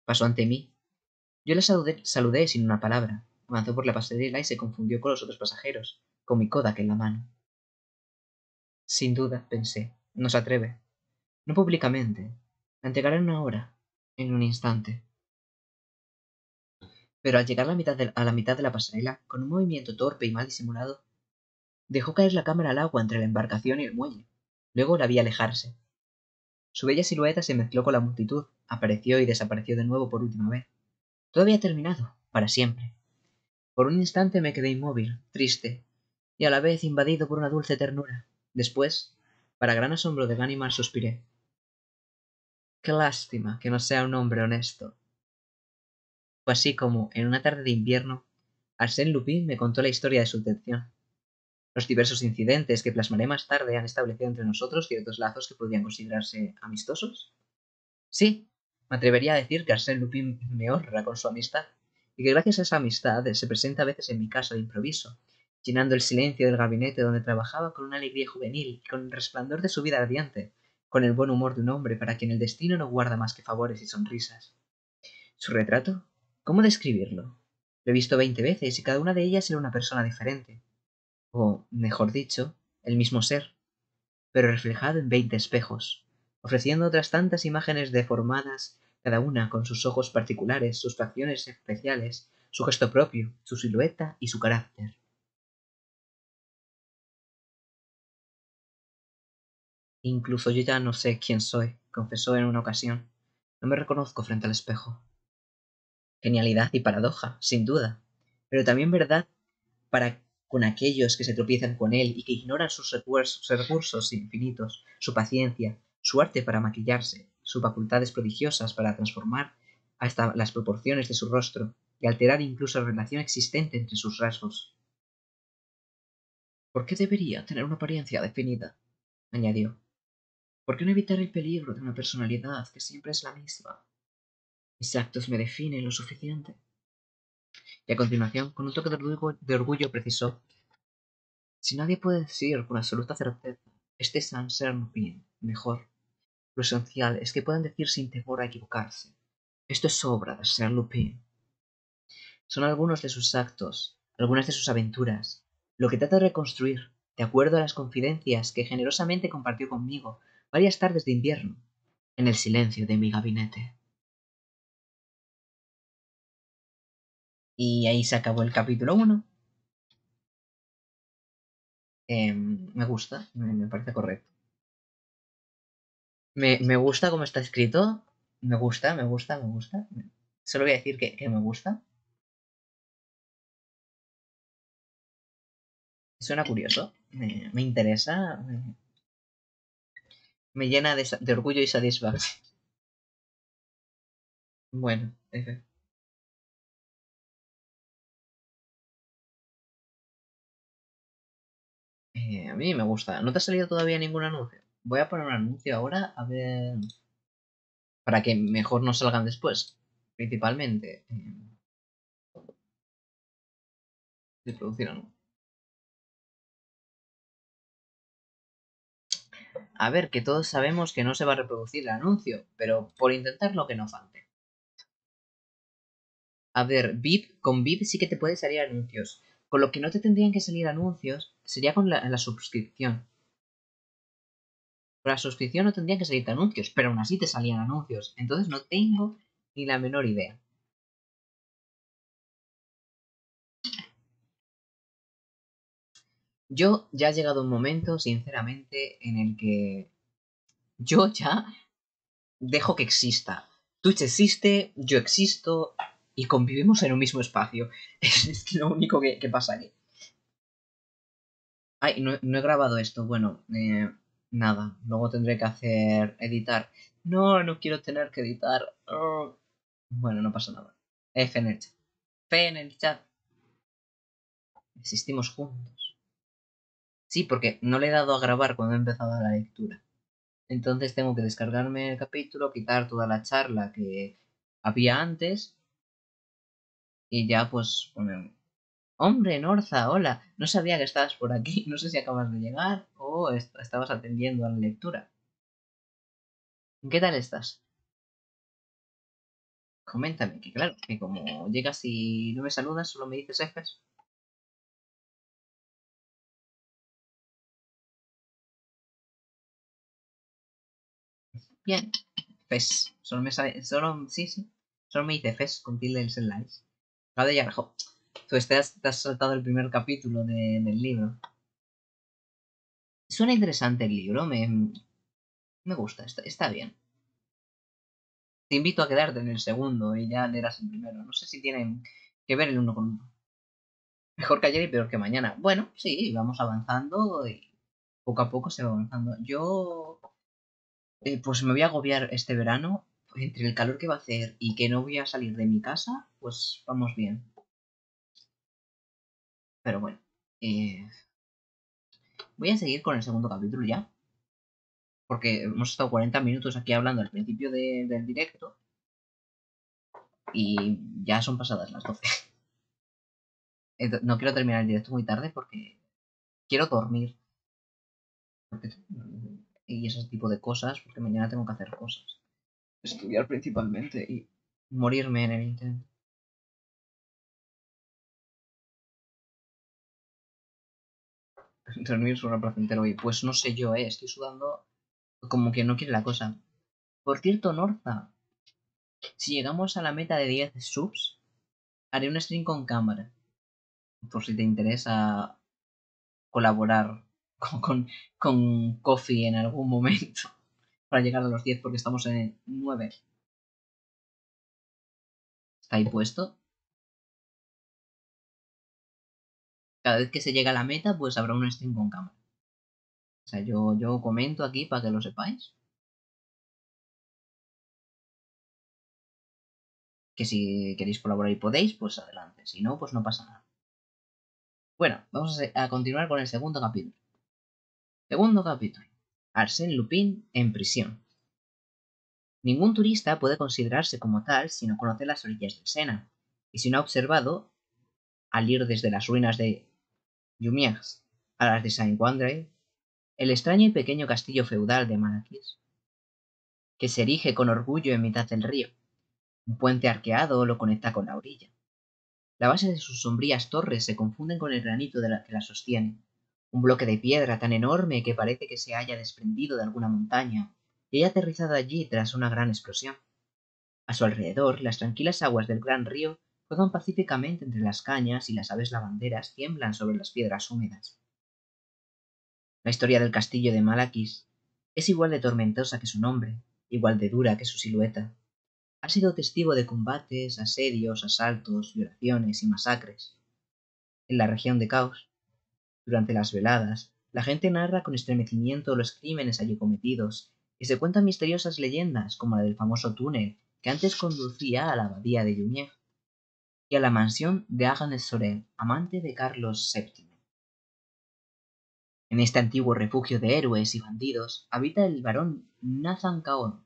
Pasó ante mí. Yo le saludé sin una palabra. Avanzó por la pasarela y se confundió con los otros pasajeros, con mi Kodak en la mano. Sin duda, pensé, no se atreve. No públicamente. La entregaré en una hora, en un instante. Pero al llegar a la mitad de la pasarela, con un movimiento torpe y mal disimulado, dejó caer la cámara al agua entre la embarcación y el muelle. Luego la vi alejarse. Su bella silueta se mezcló con la multitud, apareció y desapareció de nuevo por última vez. Todo había terminado, para siempre. Por un instante me quedé inmóvil, triste, y a la vez invadido por una dulce ternura. Después, para gran asombro de Ganimard, suspiré. Qué lástima que no sea un hombre honesto. Fue así como, en una tarde de invierno, Arsène Lupin me contó la historia de su detención. Los diversos incidentes que plasmaré más tarde han establecido entre nosotros ciertos lazos que podrían considerarse amistosos. Sí, me atrevería a decir que Arsène Lupin me honra con su amistad, y que gracias a esa amistad se presenta a veces en mi casa de improviso, llenando el silencio del gabinete donde trabajaba con una alegría juvenil y con el resplandor de su vida ardiente, con el buen humor de un hombre para quien el destino no guarda más que favores y sonrisas. ¿Su retrato? ¿Cómo describirlo? Lo he visto 20 veces y cada una de ellas era una persona diferente, o, mejor dicho, el mismo ser, pero reflejado en 20 espejos, ofreciendo otras tantas imágenes deformadas, cada una con sus ojos particulares, sus facciones especiales, su gesto propio, su silueta y su carácter. Incluso yo ya no sé quién soy, confesó en una ocasión. No me reconozco frente al espejo. Genialidad y paradoja, sin duda, pero también verdad para con aquellos que se tropiezan con él y que ignoran sus recursos infinitos, su paciencia, su arte para maquillarse, sus facultades prodigiosas para transformar hasta las proporciones de su rostro y alterar incluso la relación existente entre sus rasgos. ¿Por qué debería tener una apariencia definida? Añadió. ¿Por qué no evitar el peligro de una personalidad que siempre es la misma? Mis actos me definen lo suficiente. Y a continuación, con un toque de orgullo, precisó: si nadie puede decir con absoluta certeza, este es Arsène Lupin, mejor. Lo esencial es que puedan decir sin temor a equivocarse. Esto es obra de Arsène Lupin. Son algunos de sus actos, algunas de sus aventuras, lo que trata de reconstruir, de acuerdo a las confidencias que generosamente compartió conmigo varias tardes de invierno, en el silencio de mi gabinete. Y ahí se acabó el capítulo 1. Me gusta, me parece correcto. Me gusta cómo está escrito. Me gusta. Solo voy a decir que me gusta. Suena curioso. Me interesa. Me llena de orgullo y satisfacción. Bueno, a mí me gusta. ¿No te ha salido todavía ningún anuncio? Voy a poner un anuncio ahora a ver. Para que mejor no salgan después. Principalmente. De producir anuncios. A ver, que todos sabemos que no se va a reproducir el anuncio, pero por intentarlo que no falte. A ver, con VIP sí que te pueden salir anuncios. Con lo que no te tendrían que salir anuncios sería con la suscripción. Por la suscripción no tendrían que salirte anuncios, pero aún así te salían anuncios. Entonces no tengo ni la menor idea. Yo ya ha llegado un momento, sinceramente, en el que yo ya dejo que exista. Twitch existe, yo existo y convivimos en un mismo espacio. Es lo único que pasa aquí. Ay, no he grabado esto. Bueno, nada. Luego tendré que editar. No quiero tener que editar. Oh. Bueno, no pasa nada. F en el chat. F en el chat. Existimos juntos. Sí, porque no le he dado a grabar cuando he empezado la lectura. Entonces tengo que descargarme el capítulo, quitar toda la charla que había antes y ya pues poner... Hombre, Norza, hola. No sabía que estabas por aquí. No sé si acabas de llegar o estabas atendiendo a la lectura. ¿Qué tal estás? Coméntame, que claro, que como llegas y no me saludas, solo me dices Fs. Bien, Fes. Solo me dice Fes con tilde el slice. Vale, ya, jo. Pues te has saltado el primer capítulo del libro. Suena interesante el libro, me gusta, está bien. Te invito a quedarte en el segundo y ya leerás el primero. No sé si tienen que ver el uno con uno. Mejor que ayer y peor que mañana. Bueno, sí, vamos avanzando y poco a poco se va avanzando. Yo, pues me voy a agobiar este verano. Entre el calor que va a hacer y que no voy a salir de mi casa, pues vamos bien. Pero bueno, eh, voy a seguir con el segundo capítulo ya. Porque hemos estado 40 minutos aquí hablando al principio del directo. Y ya son pasadas las 12. No quiero terminar el directo muy tarde porque quiero dormir. Y ese tipo de cosas, porque mañana tengo que hacer cosas. Estudiar principalmente y morirme en el intento. Dormir suena placentero y pues no sé yo, estoy sudando como que no quiere la cosa. Por cierto, Norza, si llegamos a la meta de 10 subs, haré un stream con cámara. Por si te interesa colaborar con Coffee en algún momento para llegar a los 10 porque estamos en el 9. ¿Está ahí puesto? Cada vez que se llega a la meta, pues habrá un stream con cámara. O sea, yo comento aquí para que lo sepáis. Que si queréis colaborar y podéis, pues adelante. Si no, pues no pasa nada. Bueno, vamos a continuar con el segundo capítulo. Segundo capítulo. Arsène Lupin en prisión. Ningún turista puede considerarse como tal si no conoce las orillas del Sena, y si no ha observado, al ir desde las ruinas de Jumièges a las de Saint-Wandrille, el extraño y pequeño castillo feudal de Malaquis, que se erige con orgullo en mitad del río. Un puente arqueado lo conecta con la orilla. La base de sus sombrías torres se confunden con el granito que la sostiene. Un bloque de piedra tan enorme que parece que se haya desprendido de alguna montaña y haya aterrizado allí tras una gran explosión. A su alrededor, las tranquilas aguas del gran río juegan pacíficamente entre las cañas y las aves lavanderas tiemblan sobre las piedras húmedas. La historia del castillo de Malaquis es igual de tormentosa que su nombre, igual de dura que su silueta. Ha sido testigo de combates, asedios, asaltos, violaciones y masacres. En la región de Caos, durante las veladas, la gente narra con estremecimiento los crímenes allí cometidos y se cuentan misteriosas leyendas como la del famoso túnel que antes conducía a la abadía de Jumièges y a la mansión de Agnes Sorel, amante de Carlos VII. En este antiguo refugio de héroes y bandidos habita el barón Nathan Caon,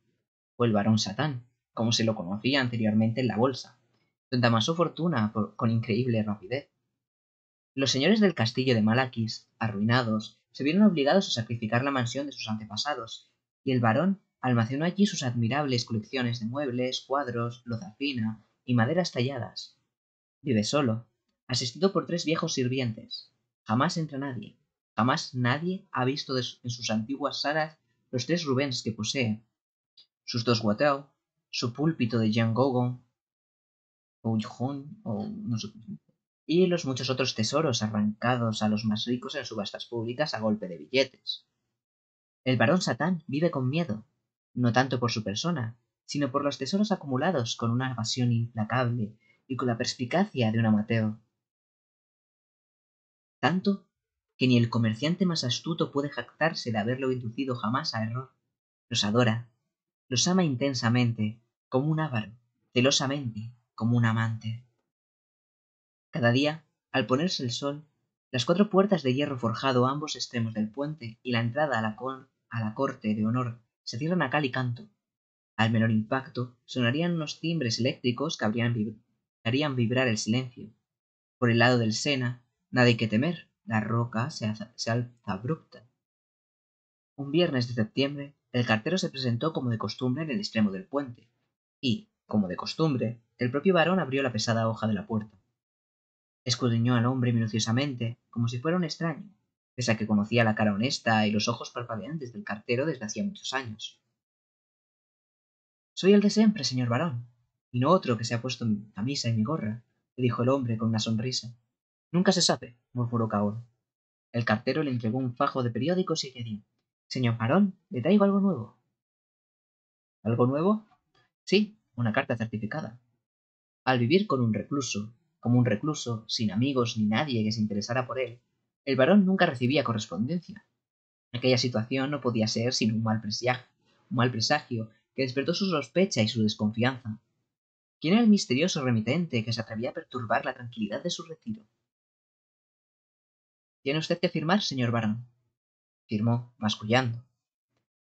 o el barón Satán, como se lo conocía anteriormente en la bolsa, donde amasó fortuna con increíble rapidez. Los señores del castillo de Malaquis, arruinados, se vieron obligados a sacrificar la mansión de sus antepasados, y el barón almacenó allí sus admirables colecciones de muebles, cuadros, loza fina y maderas talladas. Vive solo, asistido por 3 viejos sirvientes. Jamás entra nadie. Jamás nadie ha visto en sus antiguas salas los 3 Rubens que posee, sus 2 Watteau, su púlpito de Jean Gauguin, o no sé, y los muchos otros tesoros arrancados a los más ricos en subastas públicas a golpe de billetes. El barón Satán vive con miedo, no tanto por su persona, sino por los tesoros acumulados con una evasión implacable y con la perspicacia de un amateur. Tanto que ni el comerciante más astuto puede jactarse de haberlo inducido jamás a error. Los adora, los ama intensamente, como un avaro, celosamente, como un amante. Cada día, al ponerse el sol, las 4 puertas de hierro forjado a ambos extremos del puente y la entrada a la corte de honor se cierran a cal y canto. Al menor impacto, sonarían unos timbres eléctricos que harían vibrar el silencio. Por el lado del Sena, nada hay que temer, la roca se alza abrupta. Un viernes de septiembre, el cartero se presentó como de costumbre en el extremo del puente, y, como de costumbre, el propio varón abrió la pesada hoja de la puerta. Escudriñó al hombre minuciosamente, como si fuera un extraño, pese a que conocía la cara honesta y los ojos parpadeantes del cartero desde hacía muchos años. Soy el de siempre, señor varón, y no otro que se ha puesto mi camisa y mi gorra, le dijo el hombre con una sonrisa. Nunca se sabe, murmuró Cahón. El cartero le entregó un fajo de periódicos y añadió: Señor varón, le traigo algo nuevo. ¿Algo nuevo? Sí, una carta certificada. Al vivir como un recluso, sin amigos ni nadie que se interesara por él, el varón nunca recibía correspondencia. Aquella situación no podía ser sino un mal presagio que despertó su sospecha y su desconfianza. ¿Quién era el misterioso remitente que se atrevía a perturbar la tranquilidad de su retiro? Tiene usted que firmar, señor varón. Firmó, mascullando.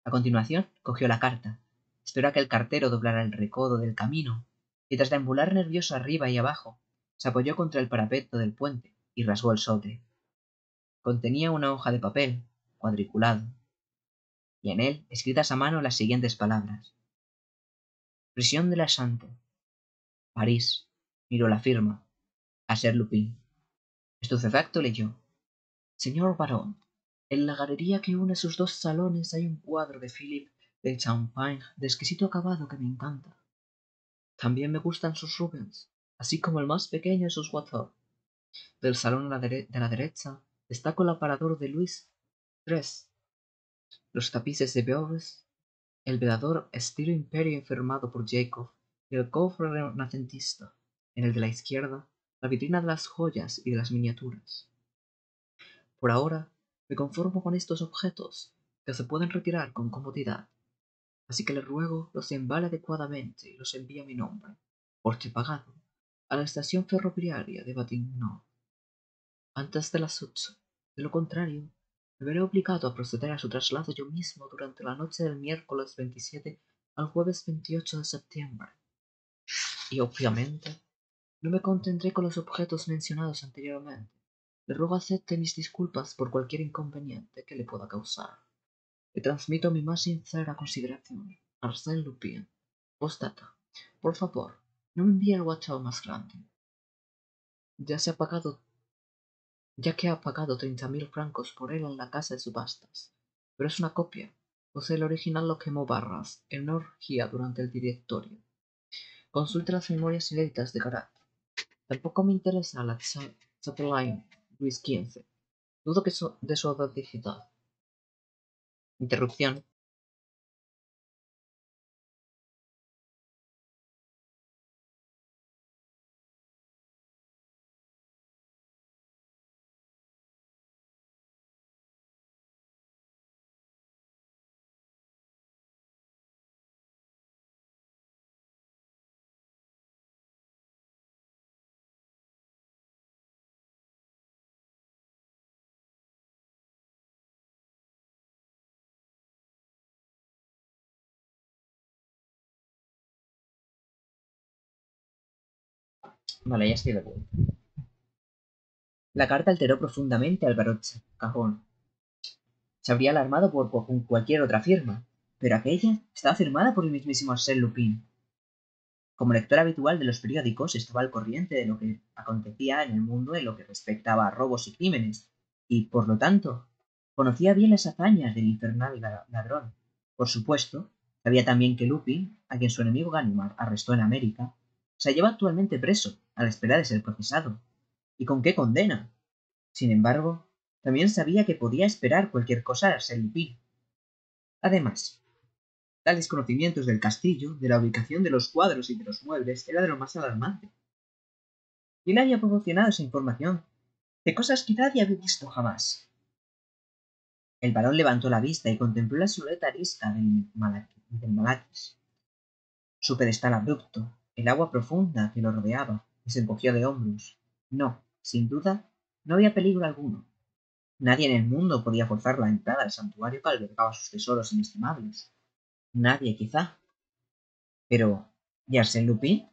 A continuación, cogió la carta, esperó a que el cartero doblara el recodo del camino, y tras deambular nervioso arriba y abajo, se apoyó contra el parapeto del puente y rasgó el sobre. Contenía una hoja de papel, cuadriculado, y en él escritas a mano las siguientes palabras: Prisión de la Chante, París. Miró la firma. Arsène Lupin. Estupefacto leyó: Señor varón, en la galería que une sus 2 salones hay un cuadro de Philippe de Champagne de exquisito acabado que me encanta. También me gustan sus Rubens, así como el más pequeño de sus Watteau. Del salón de la derecha destaco el aparador de Luis III, los tapices de Beauvais, el velador estilo imperio firmado por Jacob y el cofre renacentista. En el de la izquierda, la vitrina de las joyas y de las miniaturas. Por ahora, me conformo con estos objetos, que se pueden retirar con comodidad, así que le ruego los embale adecuadamente y los envíe a mi nombre, porte pagado, a la estación ferroviaria de Batignolles, antes de las 8. De lo contrario, me veré obligado a proceder a su traslado yo mismo durante la noche del miércoles 27 al jueves 28 de septiembre. Y obviamente, no me contendré con los objetos mencionados anteriormente. Le ruego acepte mis disculpas por cualquier inconveniente que le pueda causar. Le transmito mi más sincera consideración. Arsène Lupin. Postdata. Por favor, no me envíe el WhatsApp más grande. Ya que ha pagado 30.000 francos por él en la casa de subastas. Pero es una copia, pues el original lo quemó Barras en una orgía durante el directorio. Consulte las memorias inéditas de Garat. Tampoco me interesa la Chapelain Luis XV. Dudo de su autenticidad. Interrupción. Vale, ya estoy de vuelta. La carta alteró profundamente al baroche Cajón. Se habría alarmado por cualquier otra firma, pero aquella estaba firmada por el mismísimo Arsène Lupin. Como lector habitual de los periódicos, estaba al corriente de lo que acontecía en el mundo en lo que respectaba a robos y crímenes, y, por lo tanto, conocía bien las hazañas del infernal ladrón. Por supuesto, sabía también que Lupin, a quien su enemigo Ganimard arrestó en América, se hallaba actualmente preso, a la espera de ser procesado. ¿Y con qué condena? Sin embargo, también sabía que podía esperar cualquier cosa de Arsène Lupin. Además, tales conocimientos del castillo, de la ubicación de los cuadros y de los muebles, era de lo más alarmante. Y le había proporcionado esa información de cosas que nadie había visto jamás. El barón levantó la vista y contempló la silueta arisca del Malaquis. Su pedestal abrupto, el agua profunda que lo rodeaba, y se encogió de hombros. No, sin duda, no había peligro alguno. Nadie en el mundo podía forzar la entrada al santuario que albergaba sus tesoros inestimables. Nadie, quizá. Pero, ¿y Arsène Lupin?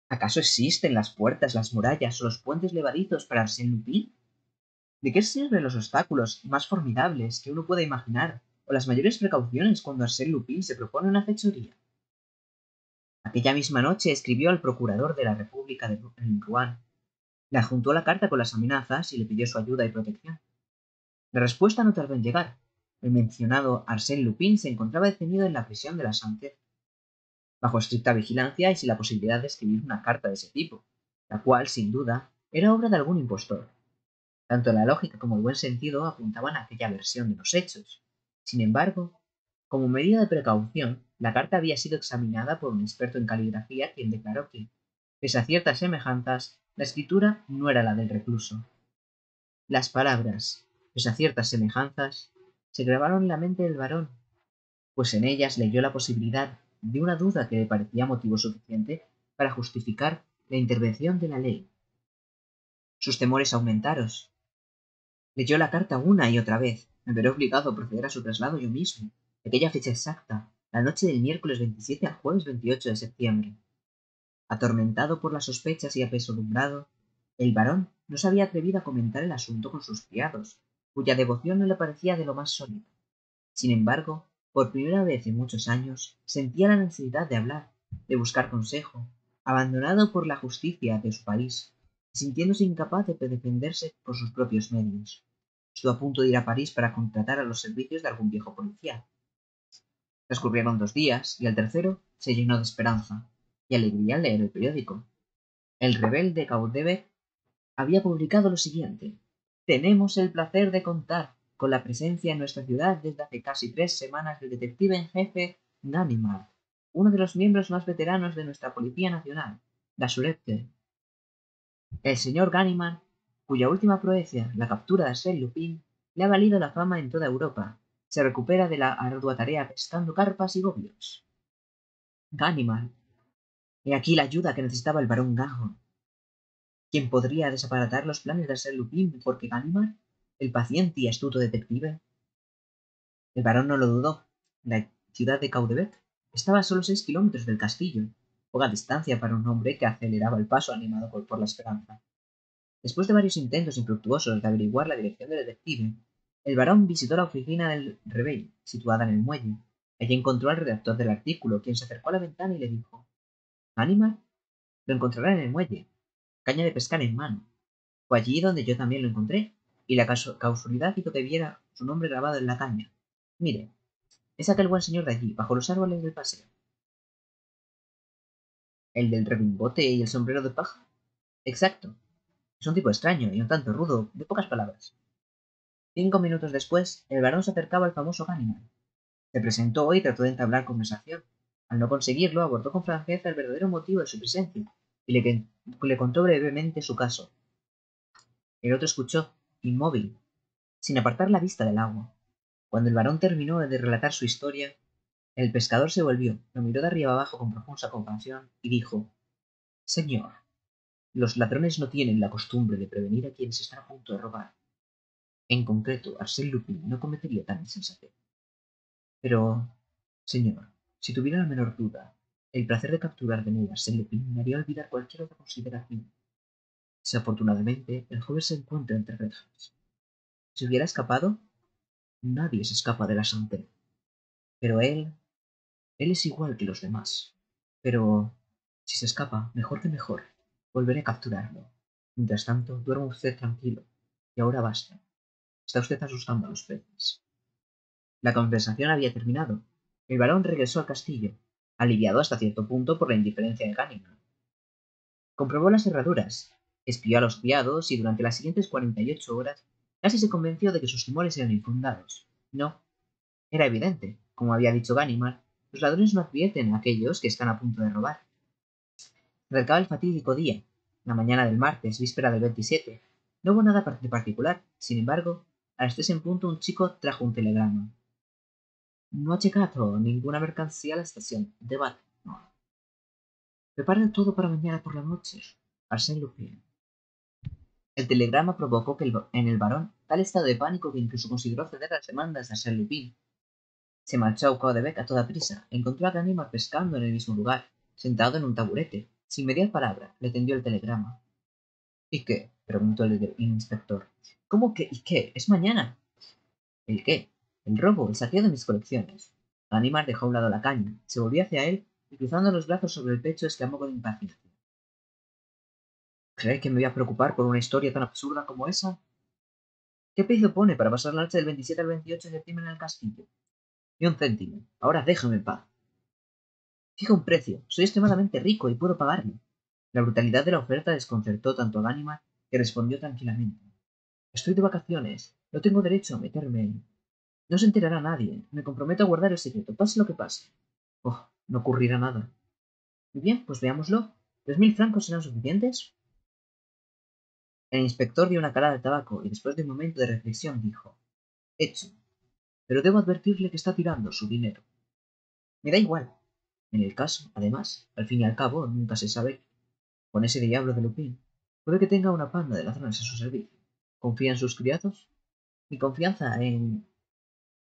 ¿Acaso existen las puertas, las murallas o los puentes levadizos para Arsène Lupin? ¿De qué sirven los obstáculos más formidables que uno pueda imaginar, o las mayores precauciones cuando Arsène Lupin se propone una fechoría? Aquella misma noche escribió al procurador de la República en Rouen. Le adjuntó la carta con las amenazas y le pidió su ayuda y protección. La respuesta no tardó en llegar. El mencionado Arsène Lupin se encontraba detenido en la prisión de la Santé, bajo estricta vigilancia y sin la posibilidad de escribir una carta de ese tipo, la cual, sin duda, era obra de algún impostor. Tanto la lógica como el buen sentido apuntaban a aquella versión de los hechos. Sin embargo, como medida de precaución, la carta había sido examinada por un experto en caligrafía quien declaró que, pese a ciertas semejanzas, la escritura no era la del recluso. Las palabras, pese a ciertas semejanzas, se grabaron en la mente del varón, pues en ellas leyó la posibilidad de una duda que le parecía motivo suficiente para justificar la intervención de la ley. Sus temores aumentaron. Leyó la carta una y otra vez. Me veré obligado a proceder a su traslado yo mismo. Aquella fecha exacta, la noche del miércoles 27 al jueves 28 de septiembre. Atormentado por las sospechas y apesadumbrado, el barón no se había atrevido a comentar el asunto con sus criados, cuya devoción no le parecía de lo más sólida. Sin embargo, por primera vez en muchos años, sentía la necesidad de hablar, de buscar consejo, abandonado por la justicia de su país, sintiéndose incapaz de defenderse por sus propios medios. Estuvo a punto de ir a París para contratar a los servicios de algún viejo policía. Transcurrieron 2 días, y al tercero se llenó de esperanza y alegría al leer el periódico. El rebelde Caudebec había publicado lo siguiente: «Tenemos el placer de contar con la presencia en nuestra ciudad desde hace casi 3 semanas del detective en jefe Ganimard, uno de los miembros más veteranos de nuestra Policía Nacional, la Sûreté. El señor Ganimard, cuya última proeza, la captura de Arsène Lupin, le ha valido la fama en toda Europa, se recupera de la ardua tarea pescando carpas y gobios. Ganimard, he aquí la ayuda que necesitaba el barón Gahon. ¿Quién podría desaparatar los planes de Arsène Lupin mejor que Ganimard, el paciente y astuto detective? El barón no lo dudó. La ciudad de Caudebec estaba a solo 6 kilómetros del castillo, poca distancia para un hombre que aceleraba el paso animado por la esperanza. Después de varios intentos infructuosos de averiguar la dirección del detective, el barón visitó la oficina del Reveil, situada en el muelle. Allí encontró al redactor del artículo, quien se acercó a la ventana y le dijo: «¿Ganimard? Lo encontrará en el muelle, caña de pescar en mano. Fue allí donde yo también lo encontré, y la casualidad hizo que viera su nombre grabado en la caña. Mire, es aquel buen señor de allí, bajo los árboles del paseo». ¿El del rebimbote y el sombrero de paja? Exacto. Es un tipo extraño y un tanto rudo, de pocas palabras. 5 minutos después, el barón se acercaba al famoso Ganimard. Se presentó y trató de entablar conversación. Al no conseguirlo, abordó con franqueza el verdadero motivo de su presencia y le contó brevemente su caso. El otro escuchó, inmóvil, sin apartar la vista del agua. Cuando el barón terminó de relatar su historia, el pescador se volvió, lo miró de arriba abajo con profunda compasión y dijo: «Señor, los ladrones no tienen la costumbre de prevenir a quienes están a punto de robar. En concreto, Arsène Lupin no cometería tal insensatez. Pero, señor, si tuviera la menor duda, el placer de capturar de nuevo a Arsène Lupin me haría olvidar cualquier otra consideración. Desafortunadamente, el joven se encuentra entre rejas. Si hubiera escapado, nadie se escapa de la Santé. Pero él es igual que los demás. Pero, si se escapa, mejor que mejor. Volveré a capturarlo. Mientras tanto, duerma usted tranquilo. Y ahora basta. Está usted asustando a los peces». La conversación había terminado. El barón regresó al castillo, aliviado hasta cierto punto por la indiferencia de Ganimard. Comprobó las cerraduras, espió a los criados y durante las siguientes 48 horas casi se convenció de que sus temores eran infundados. No, era evidente, como había dicho Ganimard, los ladrones no advierten a aquellos que están a punto de robar. Se acercaba el fatídico día, la mañana del martes, víspera del 27. No hubo nada de particular, sin embargo, a las 3 en punto un chico trajo un telegrama. No ha llegado ninguna mercancía a la estación de Baltimore. Prepara todo para mañana por la noche. Arsène Lupin. El telegrama provocó en el barón tal estado de pánico que incluso consideró ceder las demandas de Arsène Lupin. Se marchó a Caudebec a toda prisa. Encontró a Ganimard pescando en el mismo lugar, sentado en un taburete. Sin mediar palabra, le tendió el telegrama. ¿Y qué? Preguntó el inspector. ¿Cómo que y qué? Es mañana. ¿El qué? El robo, el saqueo de mis colecciones. Ganimard dejó a un lado la caña, se volvió hacia él y cruzando los brazos sobre el pecho exclamó con impaciencia. ¿Cree que me voy a preocupar por una historia tan absurda como esa? ¿Qué precio pone para pasar la noche del 27 al 28 de septiembre en el castillo? Ni un céntimo. Ahora déjame en paz. Fija un precio. Soy extremadamente rico y puedo pagarlo. La brutalidad de la oferta desconcertó tanto a Ganimard que respondió tranquilamente. Estoy de vacaciones. No tengo derecho a meterme en... No se enterará nadie. Me comprometo a guardar el secreto, pase lo que pase. Oh, no ocurrirá nada. Muy bien, pues veámoslo. ¿3.000 francos serán suficientes? El inspector dio una calada de tabaco y después de un momento de reflexión dijo: Hecho. Pero debo advertirle que está tirando su dinero. Me da igual. En el caso, además, al fin y al cabo, nunca se sabe. Con ese diablo de Lupin, puede que tenga una panda de ladrones a su servicio. ¿Confía en sus criados? Mi confianza en...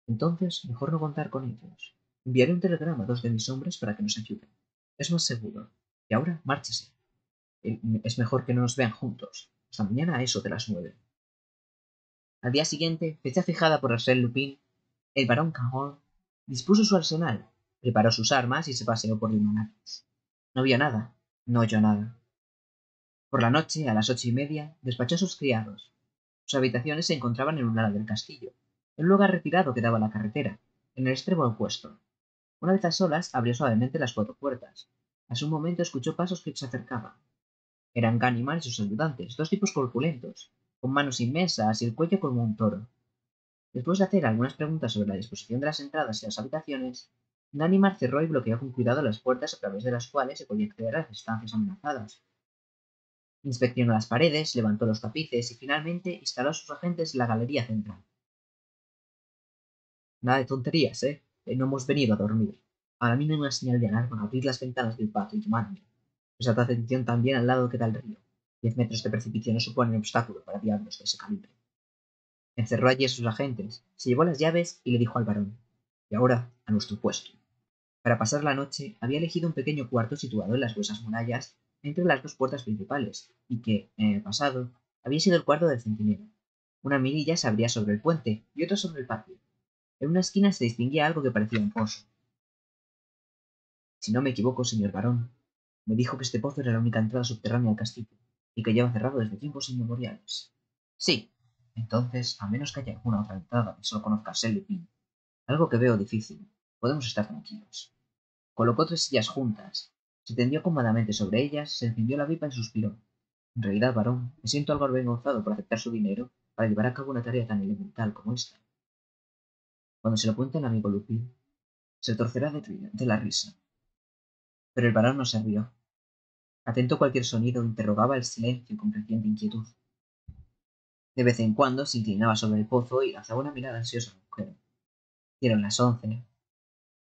Entonces, mejor no contar con ellos. Enviaré un telegrama a 2 de mis hombres para que nos ayuden. Es más seguro. Y ahora, márchese. Es mejor que no nos vean juntos. Hasta mañana a eso de las 9. Al día siguiente, fecha fijada por Arsène Lupin, el barón Cahorn dispuso su arsenal, preparó sus armas y se paseó por Limonades. No vio nada, no oyó nada. Por la noche, a las 8:30, despachó a sus criados. Sus habitaciones se encontraban en un ala del castillo, en un lugar retirado que daba a la carretera, en el extremo opuesto. Una vez a solas, abrió suavemente las 4 puertas. A su momento escuchó pasos que se acercaban. Eran Ganimard y sus ayudantes, 2 tipos corpulentos, con manos inmensas y el cuello como un toro. Después de hacer algunas preguntas sobre la disposición de las entradas y las habitaciones, Ganimard cerró y bloqueó con cuidado las puertas a través de las cuales se podía acceder a las estancias amenazadas. Inspeccionó las paredes, levantó los tapices y finalmente instaló a sus agentes en la galería central. Nada de tonterías, ¿eh? No hemos venido a dormir. Ahora mismo hay una señal de alarma, abrir las ventanas del patio y llamarme. Prestad atención también al lado que da el río. 10 metros de precipicio no suponen obstáculo para diablos de ese calibre. Encerró allí a sus agentes, se llevó las llaves y le dijo al barón: Y ahora, a nuestro puesto. Para pasar la noche había elegido un pequeño cuarto situado en las gruesas murallas entre las 2 puertas principales, y que, en el pasado, había sido el cuarto del centinela. Una mirilla se abría sobre el puente y otra sobre el patio. En una esquina se distinguía algo que parecía un pozo. Si no me equivoco, señor barón, me dijo que este pozo era la única entrada subterránea al castillo, y que lleva cerrado desde tiempos inmemoriales. Sí. Entonces, a menos que haya alguna otra entrada que solo conozca Arsène Lupin, algo que veo difícil, podemos estar tranquilos. Colocó 3 sillas juntas, se tendió cómodamente sobre ellas, se encendió la pipa y suspiró. En realidad, barón, me siento algo avergonzado por aceptar su dinero para llevar a cabo una tarea tan elemental como esta. Cuando se lo cuente al amigo Lupin, se torcerá de la risa. Pero el barón no se rió. Atento a cualquier sonido, interrogaba el silencio con creciente inquietud. De vez en cuando se inclinaba sobre el pozo y lanzaba una mirada ansiosa al agujero. Dieron las 11,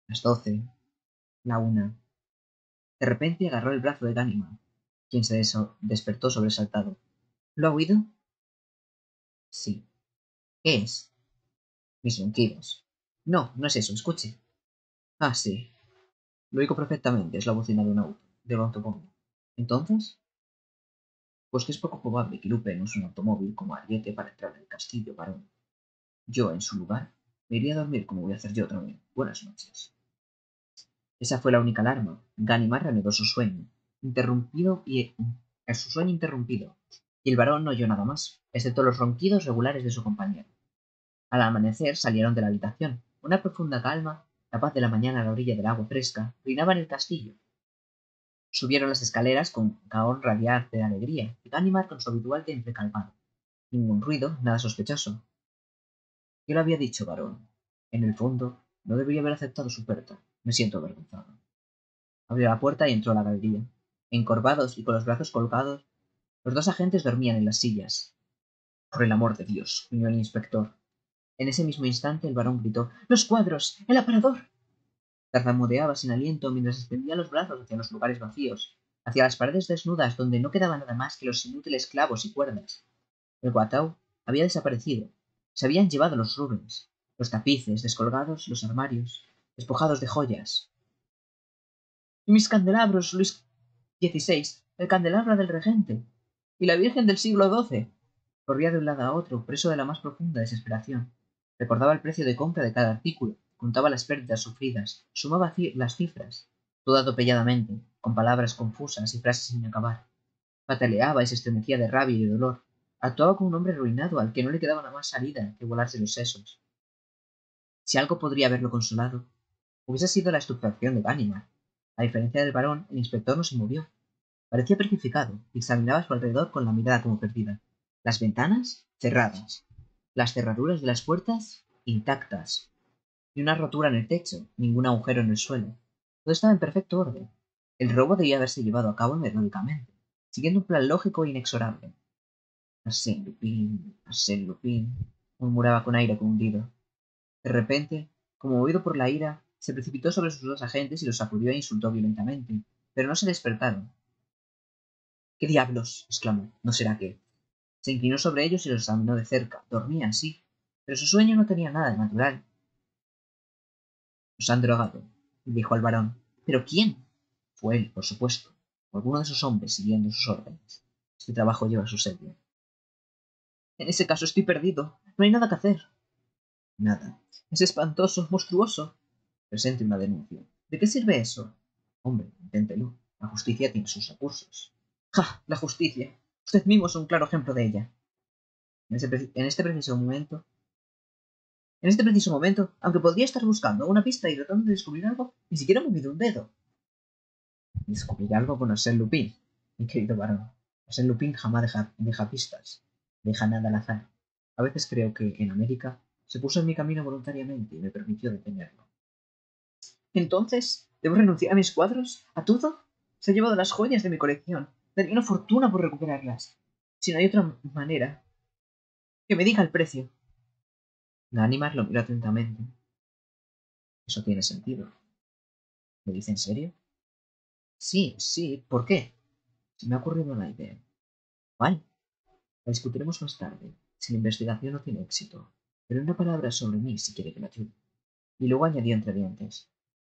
las 12, la 1. De repente agarró el brazo de Ganimard, quien se despertó sobresaltado. ¿Lo ha oído? Sí. ¿Qué es? Mis ronquidos. No, no es eso, escuche. Ah, sí. Lo oigo perfectamente, es la bocina de un auto, de un automóvil. ¿Entonces? Pues que es poco probable que Lupin use un automóvil como ariete para entrar en el castillo, varón. Yo, en su lugar, me iría a dormir como voy a hacer yo otra vez. Buenas noches. Esa fue la única alarma. Ganimard reanudó su sueño, su sueño interrumpido, y el barón no oyó nada más, excepto los ronquidos regulares de su compañero. Al amanecer salieron de la habitación. Una profunda calma, la paz de la mañana a la orilla del agua fresca, reinaba en el castillo. Subieron las escaleras con Caón radiante de alegría y Ganimard con su habitual temple calmado. Ningún ruido, nada sospechoso. Yo lo había dicho, varón. En el fondo, no debería haber aceptado su oferta. Me siento avergonzado. Abrió la puerta y entró a la galería. Encorvados y con los brazos colgados, los dos agentes dormían en las sillas. Por el amor de Dios, gruñó el inspector. En ese mismo instante el varón gritó: ¡Los cuadros! ¡El aparador! Tartamudeaba sin aliento mientras extendía los brazos hacia los lugares vacíos, hacia las paredes desnudas donde no quedaba nada más que los inútiles clavos y cuerdas. El guatao había desaparecido. Se habían llevado los Rubens, los tapices descolgados, los armarios, despojados de joyas. Y mis candelabros, Luis XVI, el candelabro del regente, y la Virgen del siglo XII. Corría de un lado a otro, preso de la más profunda desesperación. Recordaba el precio de compra de cada artículo, contaba las pérdidas sufridas, sumaba las cifras, todo atropelladamente, con palabras confusas y frases sin acabar. Pataleaba y se estremecía de rabia y de dolor. Actuaba como un hombre arruinado al que no le quedaba nada más salida que volarse los sesos. Si algo podría haberlo consolado, hubiese sido la estupefacción de Ganimard. A diferencia del varón, el inspector no se movió. Parecía petrificado y examinaba a su alrededor con la mirada como perdida. Las ventanas cerradas, las cerraduras de las puertas intactas, ni una rotura en el techo, ningún agujero en el suelo. Todo estaba en perfecto orden. El robo debía haberse llevado a cabo metódicamente, siguiendo un plan lógico e inexorable. Arsène Lupin, murmuraba con aire confundido. De repente, como movido por la ira, se precipitó sobre sus dos agentes y los sacudió e insultó violentamente, pero no se despertaron. ¿Qué diablos? Exclamó. ¿No será que? Se inclinó sobre ellos y los examinó de cerca. Dormían, sí, pero su sueño no tenía nada de natural. Nos han drogado, dijo al varón. ¿Pero quién? Fue él, por supuesto, o alguno de sus hombres siguiendo sus órdenes. Este trabajo lleva su sello. En ese caso estoy perdido. No hay nada que hacer. Nada. Es espantoso, monstruoso. Presente una denuncia. ¿De qué sirve eso? Hombre, inténtelo. La justicia tiene sus recursos. ¡Ja! La justicia. Usted mismo es un claro ejemplo de ella. En este preciso momento, aunque podría estar buscando una pista y tratando de descubrir algo, ni siquiera he movido un dedo. Descubrir algo con Arsène Lupin, mi querido varón. Arsène Lupin jamás deja pistas. Deja nada al azar. A veces creo que, en América, se puso en mi camino voluntariamente y me permitió detenerlo. Entonces, ¿debo renunciar a mis cuadros? ¿A todo? Se ha llevado las joyas de mi colección. Daría una fortuna por recuperarlas. Si no hay otra manera, que me diga el precio. Ganimard lo miró atentamente. Eso tiene sentido. ¿Lo dice en serio? Sí, sí. ¿Por qué? Se me ha ocurrido una idea. ¿Cuál? La discutiremos más tarde, si la investigación no tiene éxito. Pero una palabra sobre mí si quiere que me ayude. Y luego añadió entre dientes.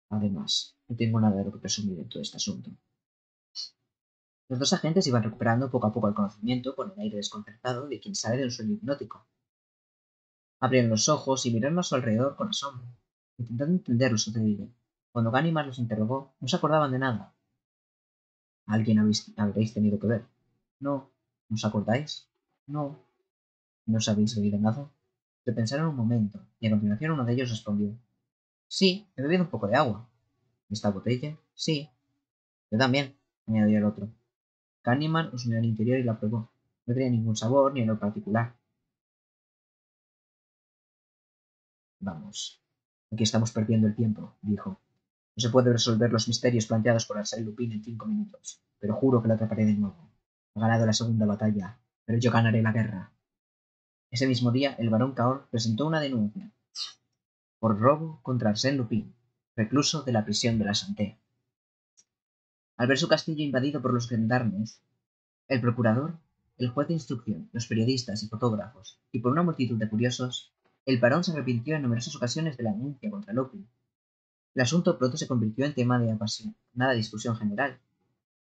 Además, no tengo nada de lo que presumir en todo este asunto. Los dos agentes iban recuperando poco a poco el conocimiento con el aire desconcertado de quien sale de un sueño hipnótico. Abrieron los ojos y miraron a su alrededor con asombro, intentando entender lo sucedido. Cuando Ganimard los interrogó, no se acordaban de nada. ¿Alguien habréis tenido que ver? No. ¿No os acordáis? No. ¿No os habéis bebido nada? Se pensaron un momento, y a continuación uno de ellos respondió. Sí, he bebido un poco de agua. ¿Y esta botella? Sí. Yo también, añadió el otro. Ganimard os miró al interior y la probó. No tenía ningún sabor ni olor particular. Vamos, aquí estamos perdiendo el tiempo, dijo. No se puede resolver los misterios planteados por Arsène Lupin en 5 minutos, pero juro que lo atraparé de nuevo. Ha ganado la segunda batalla, pero yo ganaré la guerra. Ese mismo día, el barón Cahors presentó una denuncia por robo contra Arsène Lupin, recluso de la prisión de la Santé. Al ver su castillo invadido por los gendarmes, el procurador, el juez de instrucción, los periodistas y fotógrafos, y por una multitud de curiosos, el barón se arrepintió en numerosas ocasiones de la denuncia contra Lupin. El asunto pronto se convirtió en tema de apasionada discusión general.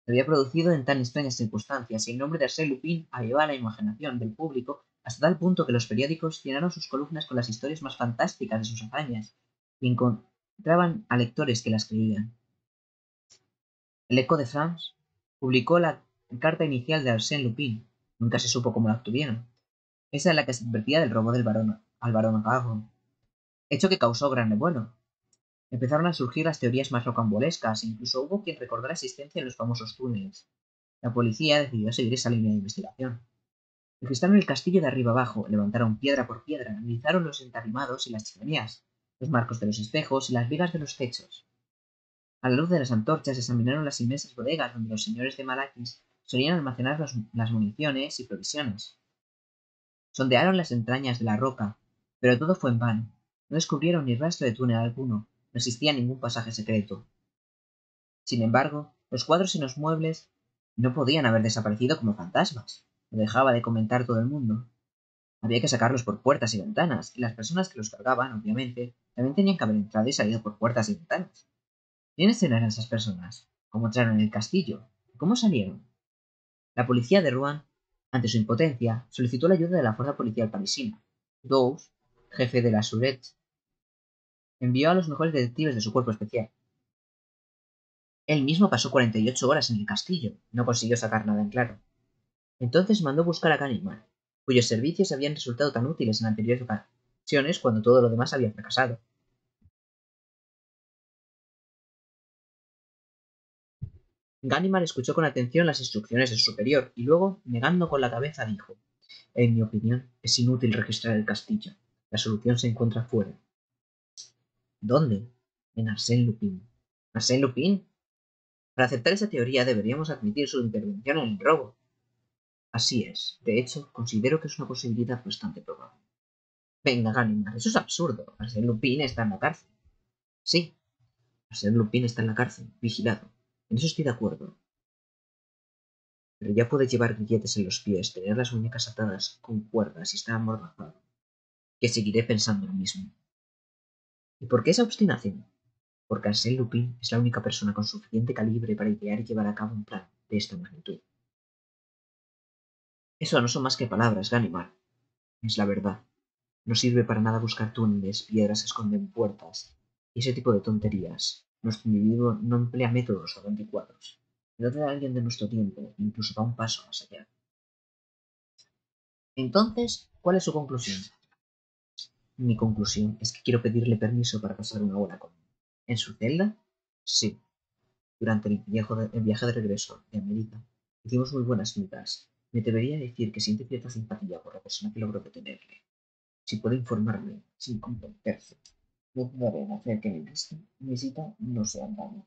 Se había producido en tan extrañas circunstancias y el nombre de Arsène Lupin avivaba la imaginación del público hasta tal punto que los periódicos llenaron sus columnas con las historias más fantásticas de sus hazañas y encontraban a lectores que las creían. El Echo de France publicó la carta inicial de Arsène Lupin. Nunca se supo cómo la obtuvieron. Esa es la que se advertía del robo del barón al barón Cahors. hecho que causó gran revuelo. Empezaron a surgir las teorías más rocambolescas e incluso hubo quien recordó la existencia de los famosos túneles. La policía decidió seguir esa línea de investigación. Registraron el castillo de arriba abajo, levantaron piedra por piedra, analizaron los entarrimados y las chimeneas, los marcos de los espejos y las vigas de los techos. A la luz de las antorchas examinaron las inmensas bodegas donde los señores de Malakis solían almacenar las municiones y provisiones. Sondearon las entrañas de la roca, pero todo fue en vano. No descubrieron ni rastro de túnel alguno, no existía ningún pasaje secreto. Sin embargo, los cuadros y los muebles no podían haber desaparecido como fantasmas. Lo dejaba de comentar todo el mundo. Había que sacarlos por puertas y ventanas, y las personas que los cargaban, obviamente, también tenían que haber entrado y salido por puertas y ventanas. ¿Quiénes eran esas personas? ¿Cómo entraron en el castillo? ¿Cómo salieron? La policía de Rouen, ante su impotencia, solicitó la ayuda de la fuerza policial parisina. Dous, jefe de la Sûreté, envió a los mejores detectives de su cuerpo especial. Él mismo pasó 48 horas en el castillo, no consiguió sacar nada en claro. Entonces mandó buscar a Ganimard, cuyos servicios habían resultado tan útiles en anteriores ocasiones cuando todo lo demás había fracasado. Ganimard escuchó con atención las instrucciones de su superior y luego, negando con la cabeza, dijo: En mi opinión, es inútil registrar el castillo. La solución se encuentra fuera. ¿Dónde? En Arsène Lupin. ¿Arsène Lupin? Para aceptar esa teoría deberíamos admitir su intervención en el robo. Así es. De hecho, considero que es una posibilidad bastante probable. Venga, Ganimard, eso es absurdo. Arsène Lupin está en la cárcel. Sí, Arsène Lupin está en la cárcel, vigilado. En eso estoy de acuerdo. Pero ya puede llevar grilletes en los pies, tener las muñecas atadas con cuerdas y estar amordazado. Que seguiré pensando lo mismo. ¿Y por qué esa obstinación? Porque Arsène Lupin es la única persona con suficiente calibre para idear y llevar a cabo un plan de esta magnitud. Eso no son más que palabras, Ganimard. Es la verdad. No sirve para nada buscar túneles, piedras que esconden puertas y ese tipo de tonterías. Nuestro individuo no emplea métodos o anticuados. Trata de alguien de nuestro tiempo, incluso da un paso más allá. Entonces, ¿cuál es su conclusión? Mi conclusión es que quiero pedirle permiso para pasar una hora con él. ¿En su celda? Sí. Durante el viaje de regreso de América, hicimos muy buenas migas. Me debería decir que siente cierta simpatía por la persona que logró detenerle. Si puede informarme, sin comprometerse, no dudaré en hacer que mi visita no sea en vano.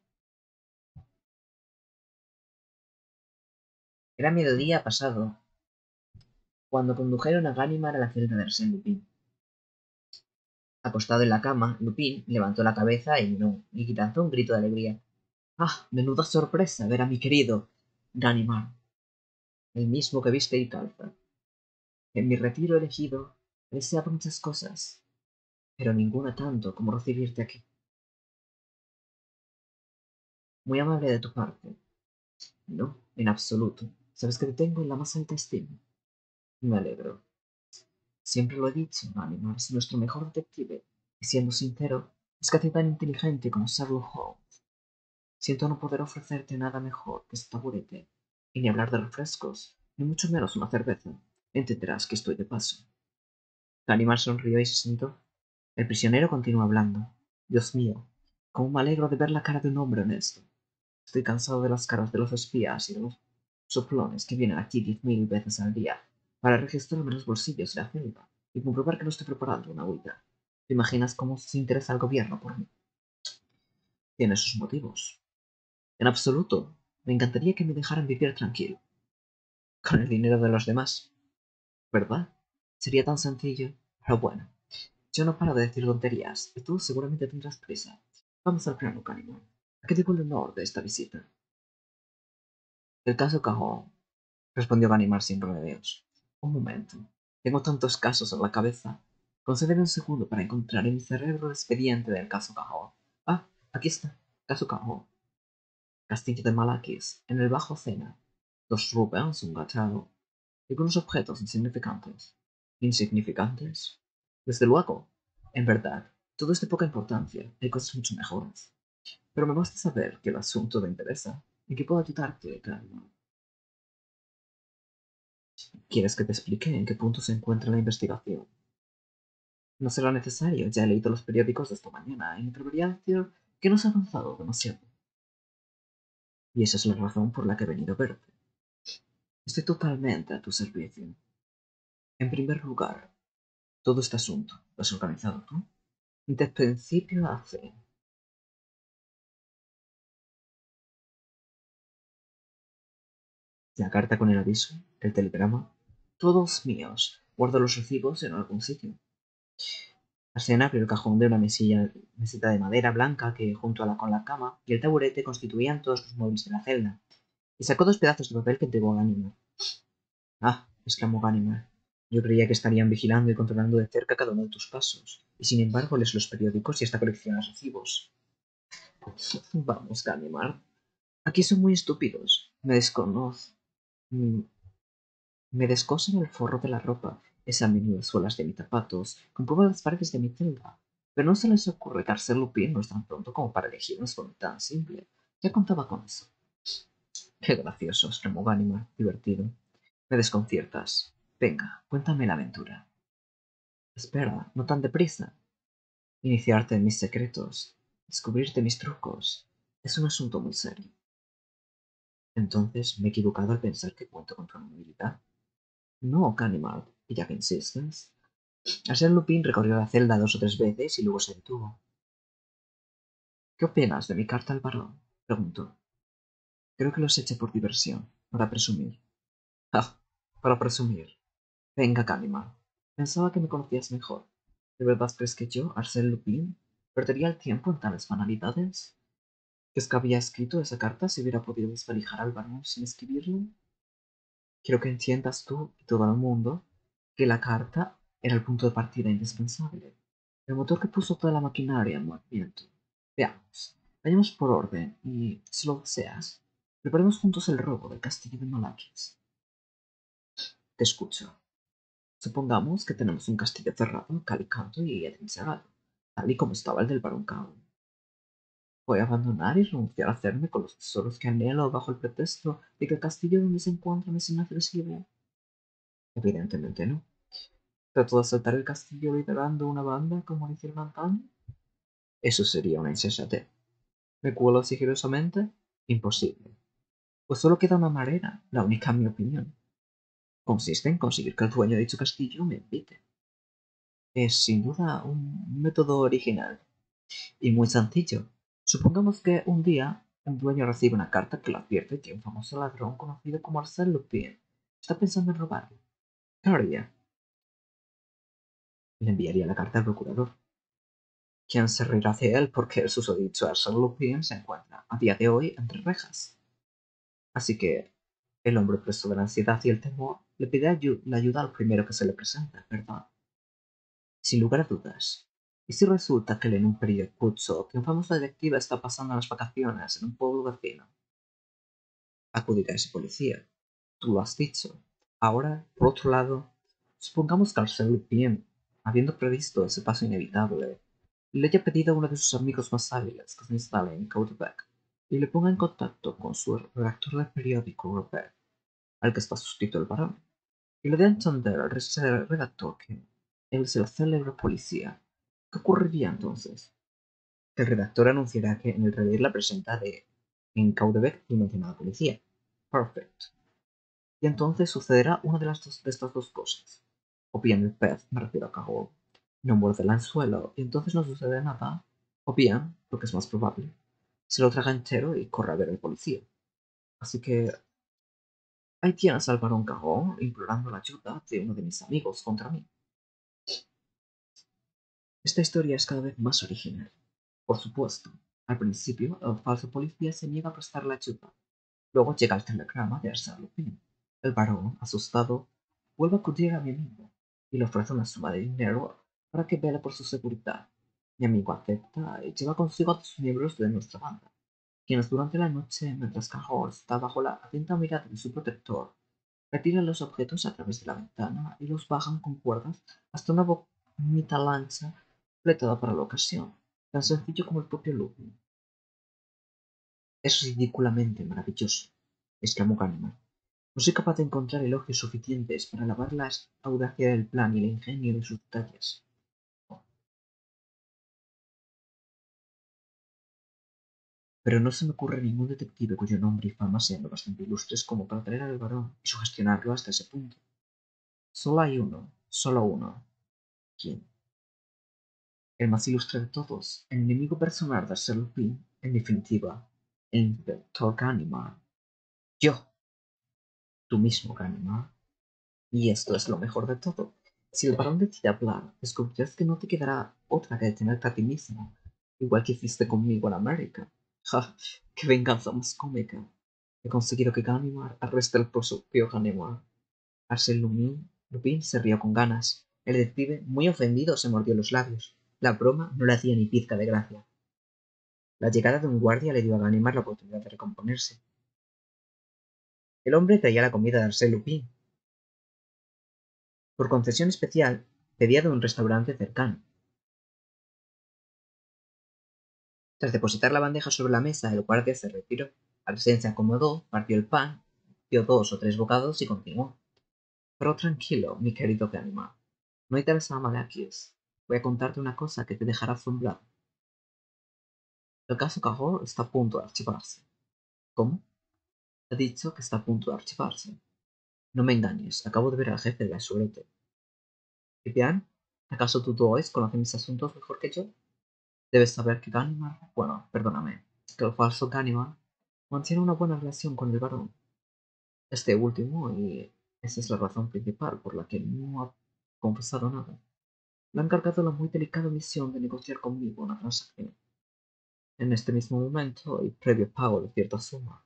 Era mediodía pasado cuando condujeron a Ganimard a la celda de Arsène Lupin. Acostado en la cama, Lupin levantó la cabeza y lanzó un grito de alegría. ¡Ah! ¡Menuda sorpresa ver a mi querido Ganimard! El mismo que viste y calza. En mi retiro elegido deseaba muchas cosas, pero ninguna tanto como recibirte aquí. Muy amable de tu parte. No, en absoluto. Sabes que te tengo en la más alta estima. Me alegro. Siempre lo he dicho, Ganimard es nuestro mejor detective, y siendo sincero, es casi tan inteligente como Sherlock Holmes. Siento no poder ofrecerte nada mejor que este taburete, y ni hablar de refrescos, ni mucho menos una cerveza. Entenderás que estoy de paso. Ganimard sonrió y se sentó. El prisionero continuó hablando. Dios mío, cómo me alegro de ver la cara de un hombre honesto. Estoy cansado de las caras de los espías y de los soplones que vienen aquí 10.000 veces al día para registrarme los bolsillos y la celda y comprobar que no estoy preparando una huida. ¿Te imaginas cómo se interesa el gobierno por mí? Tiene sus motivos. En absoluto. Me encantaría que me dejaran vivir tranquilo. Con el dinero de los demás. ¿Verdad? Sería tan sencillo. Pero bueno, yo no paro de decir tonterías y tú seguramente tendrás prisa. Vamos al grano, Canimón. ¿A qué debo el honor de esta visita? El caso Cajón, respondió Ganimard sin rodeos. Un momento. Tengo tantos casos en la cabeza. Concédeme un segundo para encontrar en mi cerebro el expediente del caso Cajón. Ah, aquí está. Caso Cajón. Castillo de Malakis, en el Bajo Cena. Dos Rubens, un gachado y algunos objetos insignificantes. ¿Insignificantes? Desde luego. En verdad, todo es de poca importancia. Hay cosas mucho mejores. Pero me basta saber que el asunto te interesa y que puedo ayudarte, Carlos. ¿Quieres que te explique en qué punto se encuentra la investigación? No será necesario, ya he leído los periódicos de esta mañana y me atrevería a decir que no se ha avanzado demasiado. Y esa es la razón por la que he venido a verte. Estoy totalmente a tu servicio. En primer lugar, todo este asunto lo has organizado tú, de principio a fin. La carta con el aviso, el telegrama, todos míos. Guardo los recibos en algún sitio. Arsena abrió el cajón de una mesita de madera blanca que, junto con la cama y el taburete, constituían todos los muebles de la celda, y sacó 2 pedazos de papel que entregó a Ganymer. Ah, exclamó Ganymer. Yo creía que estarían vigilando y controlando de cerca cada uno de tus pasos, y sin embargo lees los periódicos y hasta coleccionas recibos. Vamos, Ganymer. Aquí son muy estúpidos. Me descosen el forro de la ropa, examino las suelas de mis zapatos, compruebo las paredes de mi celda. Pero no se les ocurre que Arsène Lupin no es tan pronto como para elegir una escolta tan simple. Ya contaba con eso. Qué gracioso, exclamó Ganymer, divertido. Me desconciertas. Venga, cuéntame la aventura. Espera, no tan deprisa. Iniciarte en mis secretos, descubrirte mis trucos, es un asunto muy serio. Entonces, ¿me he equivocado al pensar que cuento con tu amabilidad? No, Ganimard, y ya que insistes. Arsène Lupin recorrió la celda 2 o 3 veces y luego se detuvo. ¿Qué opinas de mi carta al barón? Preguntó. Creo que los eché por diversión, para presumir. Ah, para presumir. Venga, Ganimard. Pensaba que me conocías mejor. ¿De verdad crees que yo, Arsène Lupin, perdería el tiempo en tales banalidades? ¿Crees que había escrito esa carta si hubiera podido desvalijar al barón sin escribirlo? Quiero que entiendas tú y todo el mundo que la carta era el punto de partida indispensable, el motor que puso toda la maquinaria en movimiento. Veamos, vayamos por orden y, si lo deseas, preparemos juntos el robo del castillo de Malakis. Te escucho. Supongamos que tenemos un castillo cerrado, cal y canto y atrincherado, tal y como estaba el del barón Caon. Voy a abandonar y renunciar a hacerme con los tesoros que anhelo bajo el pretexto de que el castillo donde se encuentra me es inaccesible. Evidentemente no. ¿Trató de asaltar el castillo liderando una banda como lo hicieron antaño? Eso sería una insensatez. ¿Me cuelo sigilosamente? Imposible. Pues solo queda una manera, la única en mi opinión. Consiste en conseguir que el dueño de dicho castillo me invite. Es sin duda un método original y muy sencillo. Supongamos que un día el dueño recibe una carta que le advierte que un famoso ladrón conocido como Arsène Lupin está pensando en robarlo. ¿Qué haría? Le enviaría la carta al procurador, quien se reirá de él porque el susodicho Arsène Lupin se encuentra a día de hoy entre rejas. Así que el hombre preso de la ansiedad y el temor le pide la ayuda al primero que se le presenta, ¿verdad? Sin lugar a dudas. ¿Y si resulta que lee en un periódico que un famoso detective está pasando las vacaciones en un pueblo vecino? Acudirá ese policía. Tú lo has dicho. Ahora, por otro lado, supongamos que Arsène Lupin, habiendo previsto ese paso inevitable, le haya pedido a uno de sus amigos más hábiles que se instale en Caudebec y le ponga en contacto con su redactor del periódico Robert, al que está suscrito el varón, y le dé a entender al redactor que él es el célebre policía. ¿Qué ocurriría entonces? Que el redactor anunciará que en el releer la presenta en Caudebec y mencionada policía. Perfecto. Y entonces sucederá una de estas dos cosas. O bien el pez, me refiero a Cagou, no muerde el anzuelo y entonces no sucede nada. O bien, lo que es más probable, se lo traga entero y corre a ver al policía. Así que ahí tienes al barón Cagou implorando la ayuda de uno de mis amigos contra mí. Esta historia es cada vez más original. Por supuesto, al principio el falso policía se niega a prestar la ayuda. Luego llega el telegrama de Arsène Lupin. El barón, asustado, vuelve a acudir a mi amigo y le ofrece una suma de dinero para que vele por su seguridad. Mi amigo acepta y lleva consigo a 2 miembros de nuestra banda, quienes durante la noche, mientras Cahors está bajo la atenta mirada de su protector, retiran los objetos a través de la ventana y los bajan con cuerdas hasta una bonita lancha fletada para la ocasión, tan sencillo como el propio Lupin. Es ridículamente maravilloso, exclamó Kahneman. No soy capaz de encontrar elogios suficientes para alabar la audacia del plan y el ingenio de sus detalles. pero no se me ocurre ningún detective cuyo nombre y fama sean lo bastante ilustres como para traer al varón y sugestionarlo hasta ese punto. Solo hay uno, solo uno. ¿Quién? El más ilustre de todos, el enemigo personal de Sir Lupin, en definitiva, el inspector Ganimard. Yo, tú mismo, Ganimard. Y esto es lo mejor de todo. Si el varón decide hablar, descubrirás que no te quedará otra que detenerte a ti mismo, igual que hiciste conmigo en América. ¡Ja! ¡Qué venganza más cómica! He conseguido que Ganimard arreste al propio Ganimard. Arsène Lupin se rió con ganas. El detective, muy ofendido, se mordió los labios. La broma no le hacía ni pizca de gracia. La llegada de un guardia le dio a Ganimard la oportunidad de recomponerse. El hombre traía la comida de Arsène Lupin. Por concesión especial, pedía de un restaurante cercano. Tras depositar la bandeja sobre la mesa, el guardia se retiró. Arsène se acomodó, partió el pan, dio 2 o 3 bocados y continuó. Pero tranquilo, mi querido Ganimard. No interesa a Malaquis. Voy a contarte una cosa que te dejará asombrado. El caso Cajor está a punto de archivarse. ¿Cómo? He dicho que está a punto de archivarse. No me engañes, acabo de ver al jefe de la suerte. ¿Y bien? ¿Acaso tú dos conoces mis asuntos mejor que yo? Debes saber que Ganimard, bueno, perdóname, que el falso Ganimard mantiene una buena relación con el varón. Este último, y esa es la razón principal por la que no ha confesado nada, le ha encargado la muy delicada misión de negociar conmigo una transacción. En este mismo momento, y previo pago de cierta suma,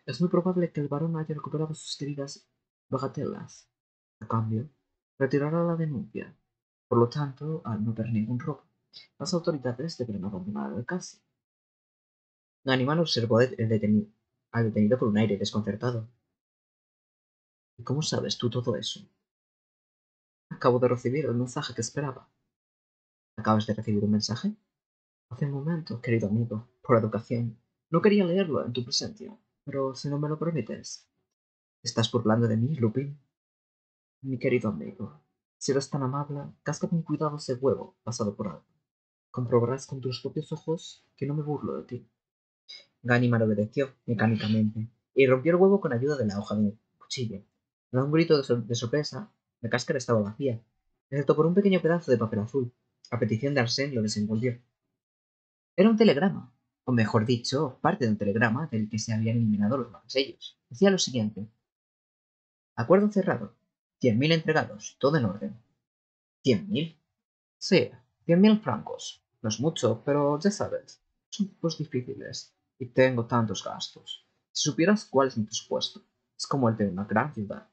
es muy probable que el varón haya recuperado sus queridas bagatelas. A cambio, retirará la denuncia. Por lo tanto, al no haber ningún robo, las autoridades deberán abandonar el caso. Ganimard observó al detenido con un aire desconcertado. ¿Y cómo sabes tú todo eso? Acabo de recibir el mensaje que esperaba. ¿Acabas de recibir un mensaje? Hace un momento, querido amigo, por educación. No quería leerlo en tu presencia, pero si no me lo permites. ¿Estás burlando de mí, Lupin? Mi querido amigo, si eres tan amable, casca con cuidado ese huevo pasado por algo. Comprobarás con tus propios ojos que no me burlo de ti. Ganimard obedeció mecánicamente y rompió el huevo con ayuda de la hoja de cuchillo. Da un grito de sorpresa. La cáscara estaba vacía, excepto por un pequeño pedazo de papel azul. A petición de Arsène lo desenvolvió. Era un telegrama, o mejor dicho, parte de un telegrama del que se habían eliminado los sellos. Decía lo siguiente: acuerdo cerrado. 100.000 entregados, todo en orden. ¿100.000? Sí, 100.000 francos. No es mucho, pero ya sabes, son tiempos difíciles y tengo tantos gastos. Si supieras cuál es mi presupuesto, es como el de una gran ciudad.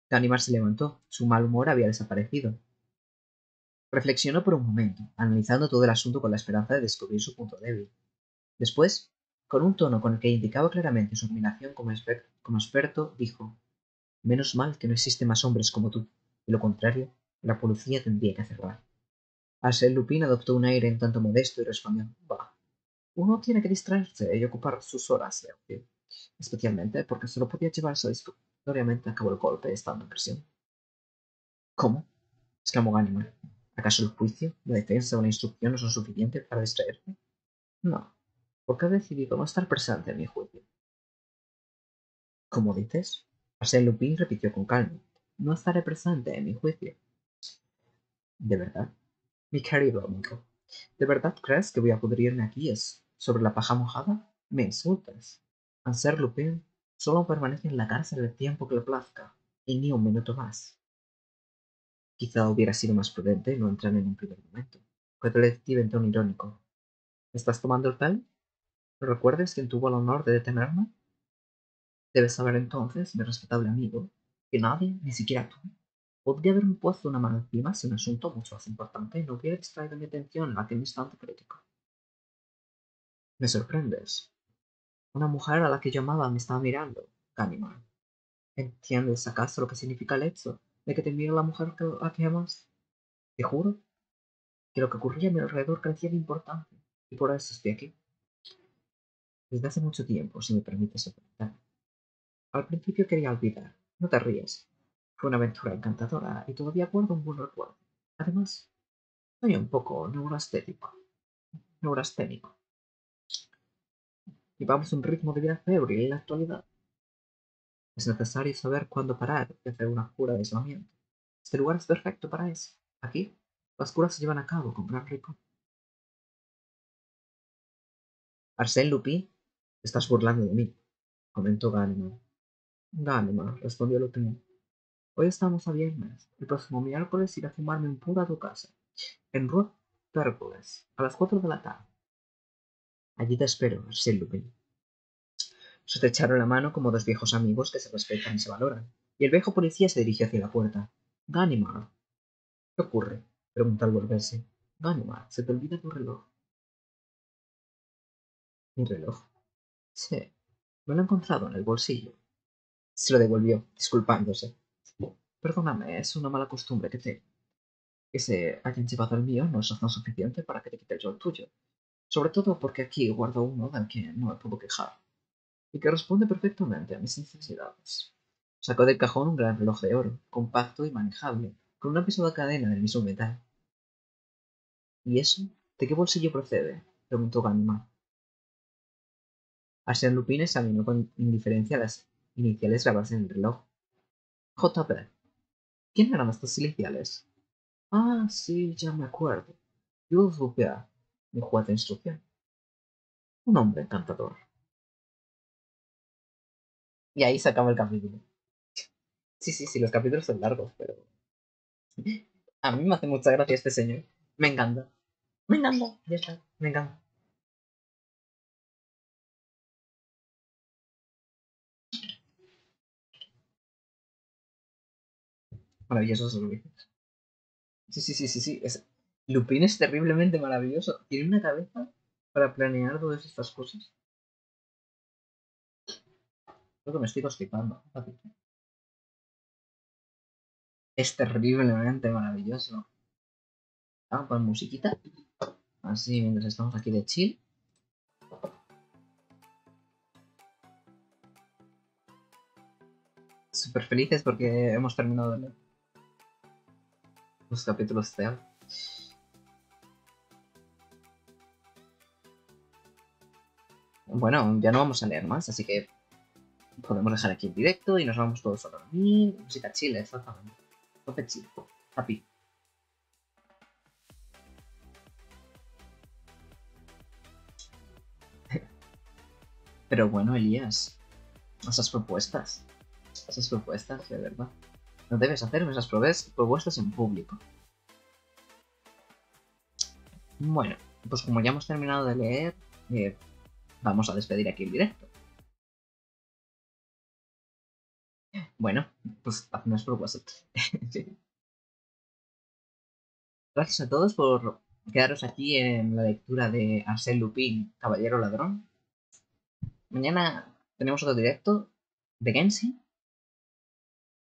Ganimard se levantó, su mal humor había desaparecido. Reflexionó por un momento, analizando todo el asunto con la esperanza de descubrir su punto débil. Después, con un tono con el que indicaba claramente su admiración como experto, dijo: menos mal que no existen más hombres como tú. De lo contrario, la policía tendría que cerrar. Arsène Lupin adoptó un aire un tanto modesto y respondió: bah, uno tiene que distraerse y ocupar sus horas de ocio, especialmente porque solo podía llevar satisfactoriamente a cabo el golpe estando en prisión. ¿Cómo? Exclamó Ganimard. ¿Acaso el juicio, la defensa o la instrucción no son suficientes para distraerte? No, porque he decidido no estar presente en mi juicio. ¿Cómo dices? Arsène Lupin repitió con calma: no estaré presente en mi juicio. ¿De verdad? Mi querido amigo, ¿de verdad crees que voy a pudrirme aquí sobre la paja mojada? Me insultas. Arsène Lupin solo permanece en la cárcel el tiempo que le plazca, y ni un minuto más. Quizá hubiera sido más prudente no entrar en un primer momento. Fue el detective en tono irónico. ¿Me estás tomando el pelo? ¿No recuerdas quién tuvo el honor de detenerme? Debes saber entonces, mi respetable amigo, que nadie, ni siquiera tú, podría haberme puesto una mano encima si un asunto mucho más importante no hubiera distraído mi atención en aquel instante crítico. Me sorprendes. Una mujer a la que yo amaba me estaba mirando, Ganimard. ¿Entiendes acaso lo que significa el hecho de que te mire la mujer a que amas? Te juro que lo que ocurría a mi alrededor carecía de importancia, y por eso estoy aquí. Desde hace mucho tiempo, si me permites comentar. Al principio quería olvidar, no te ríes. Fue una aventura encantadora y todavía guardo un buen recuerdo. Además, soy un poco neurasténico. Llevamos un ritmo de vida febril en la actualidad. Es necesario saber cuándo parar y hacer una cura de aislamiento. Este lugar es perfecto para eso. Aquí, las curas se llevan a cabo con gran rigor. Arsène Lupin, Te estás burlando de mí, comentó Ganimard. Ganimard, respondió Lupin. Hoy estamos a viernes. El próximo miércoles iré a fumarme un puro a tu casa, en Rue Pérgoles, a las 4 de la tarde. allí te espero, Arsène Lupin. Se estrecharon la mano como dos viejos amigos que se respetan y se valoran, y el viejo policía se dirigió hacia la puerta. Ganimard. ¿Qué ocurre? Preguntó al volverse. Ganimard, se te olvida tu reloj. ¿Mi reloj? Sí, me lo he encontrado en el bolsillo. Se lo devolvió, disculpándose. Perdóname, es una mala costumbre que se hayan llevado el mío no es razón suficiente para que te quite yo el tuyo. Sobre todo porque aquí guardo uno del que no me puedo quejar, y que responde perfectamente a mis necesidades. Sacó del cajón un gran reloj de oro, compacto y manejable, con una pesada cadena del mismo metal. ¿Y eso? ¿De qué bolsillo procede? Preguntó Ganimard. Arsène Lupin examinó con indiferencia las iniciales grabadas en el reloj. J.P. ¿Quién eran estas iniciales? Ah, sí, ya me acuerdo. Jules Dupin, mi juez de instrucción. Un hombre encantador. Y ahí se acaba el capítulo. Sí, los capítulos son largos, pero A mí me hace mucha gracia este señor. Me encanta. Me encanta. Ya está. Me encanta. Maravilloso Lupin. Sí. Lupin es terriblemente maravilloso. Tiene una cabeza para planear todas estas cosas. Creo que me estoy constipando. Es terriblemente maravilloso. Ah, con musiquita. Así, mientras estamos aquí de chill. Súper felices porque hemos terminado de leer los capítulos de hoy. Bueno, ya no vamos a leer más, así que podemos dejar aquí el directo y nos vamos todos a dormir. Música chill, exactamente. Tope chill. Happy. Pero bueno, Elías, esas propuestas, de verdad. No debes hacerme esas propuestas en público. Bueno, pues como ya hemos terminado de leer, vamos a despedir aquí el directo. Bueno, pues hazme las propuestas. Gracias a todos por quedaros aquí en la lectura de Arsène Lupin, Caballero Ladrón. Mañana tenemos otro directo de Genshin.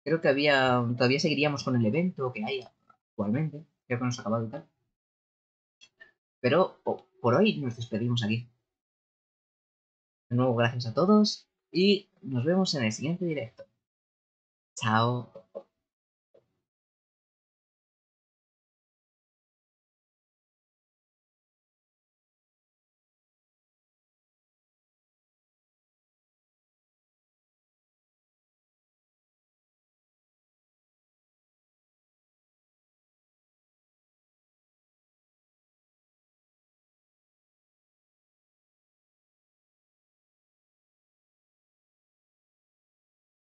Creo que todavía seguiríamos con el evento que hay actualmente. Creo que no se ha acabado y tal. Pero por hoy nos despedimos aquí. De nuevo, gracias a todos y nos vemos en el siguiente directo. Chao.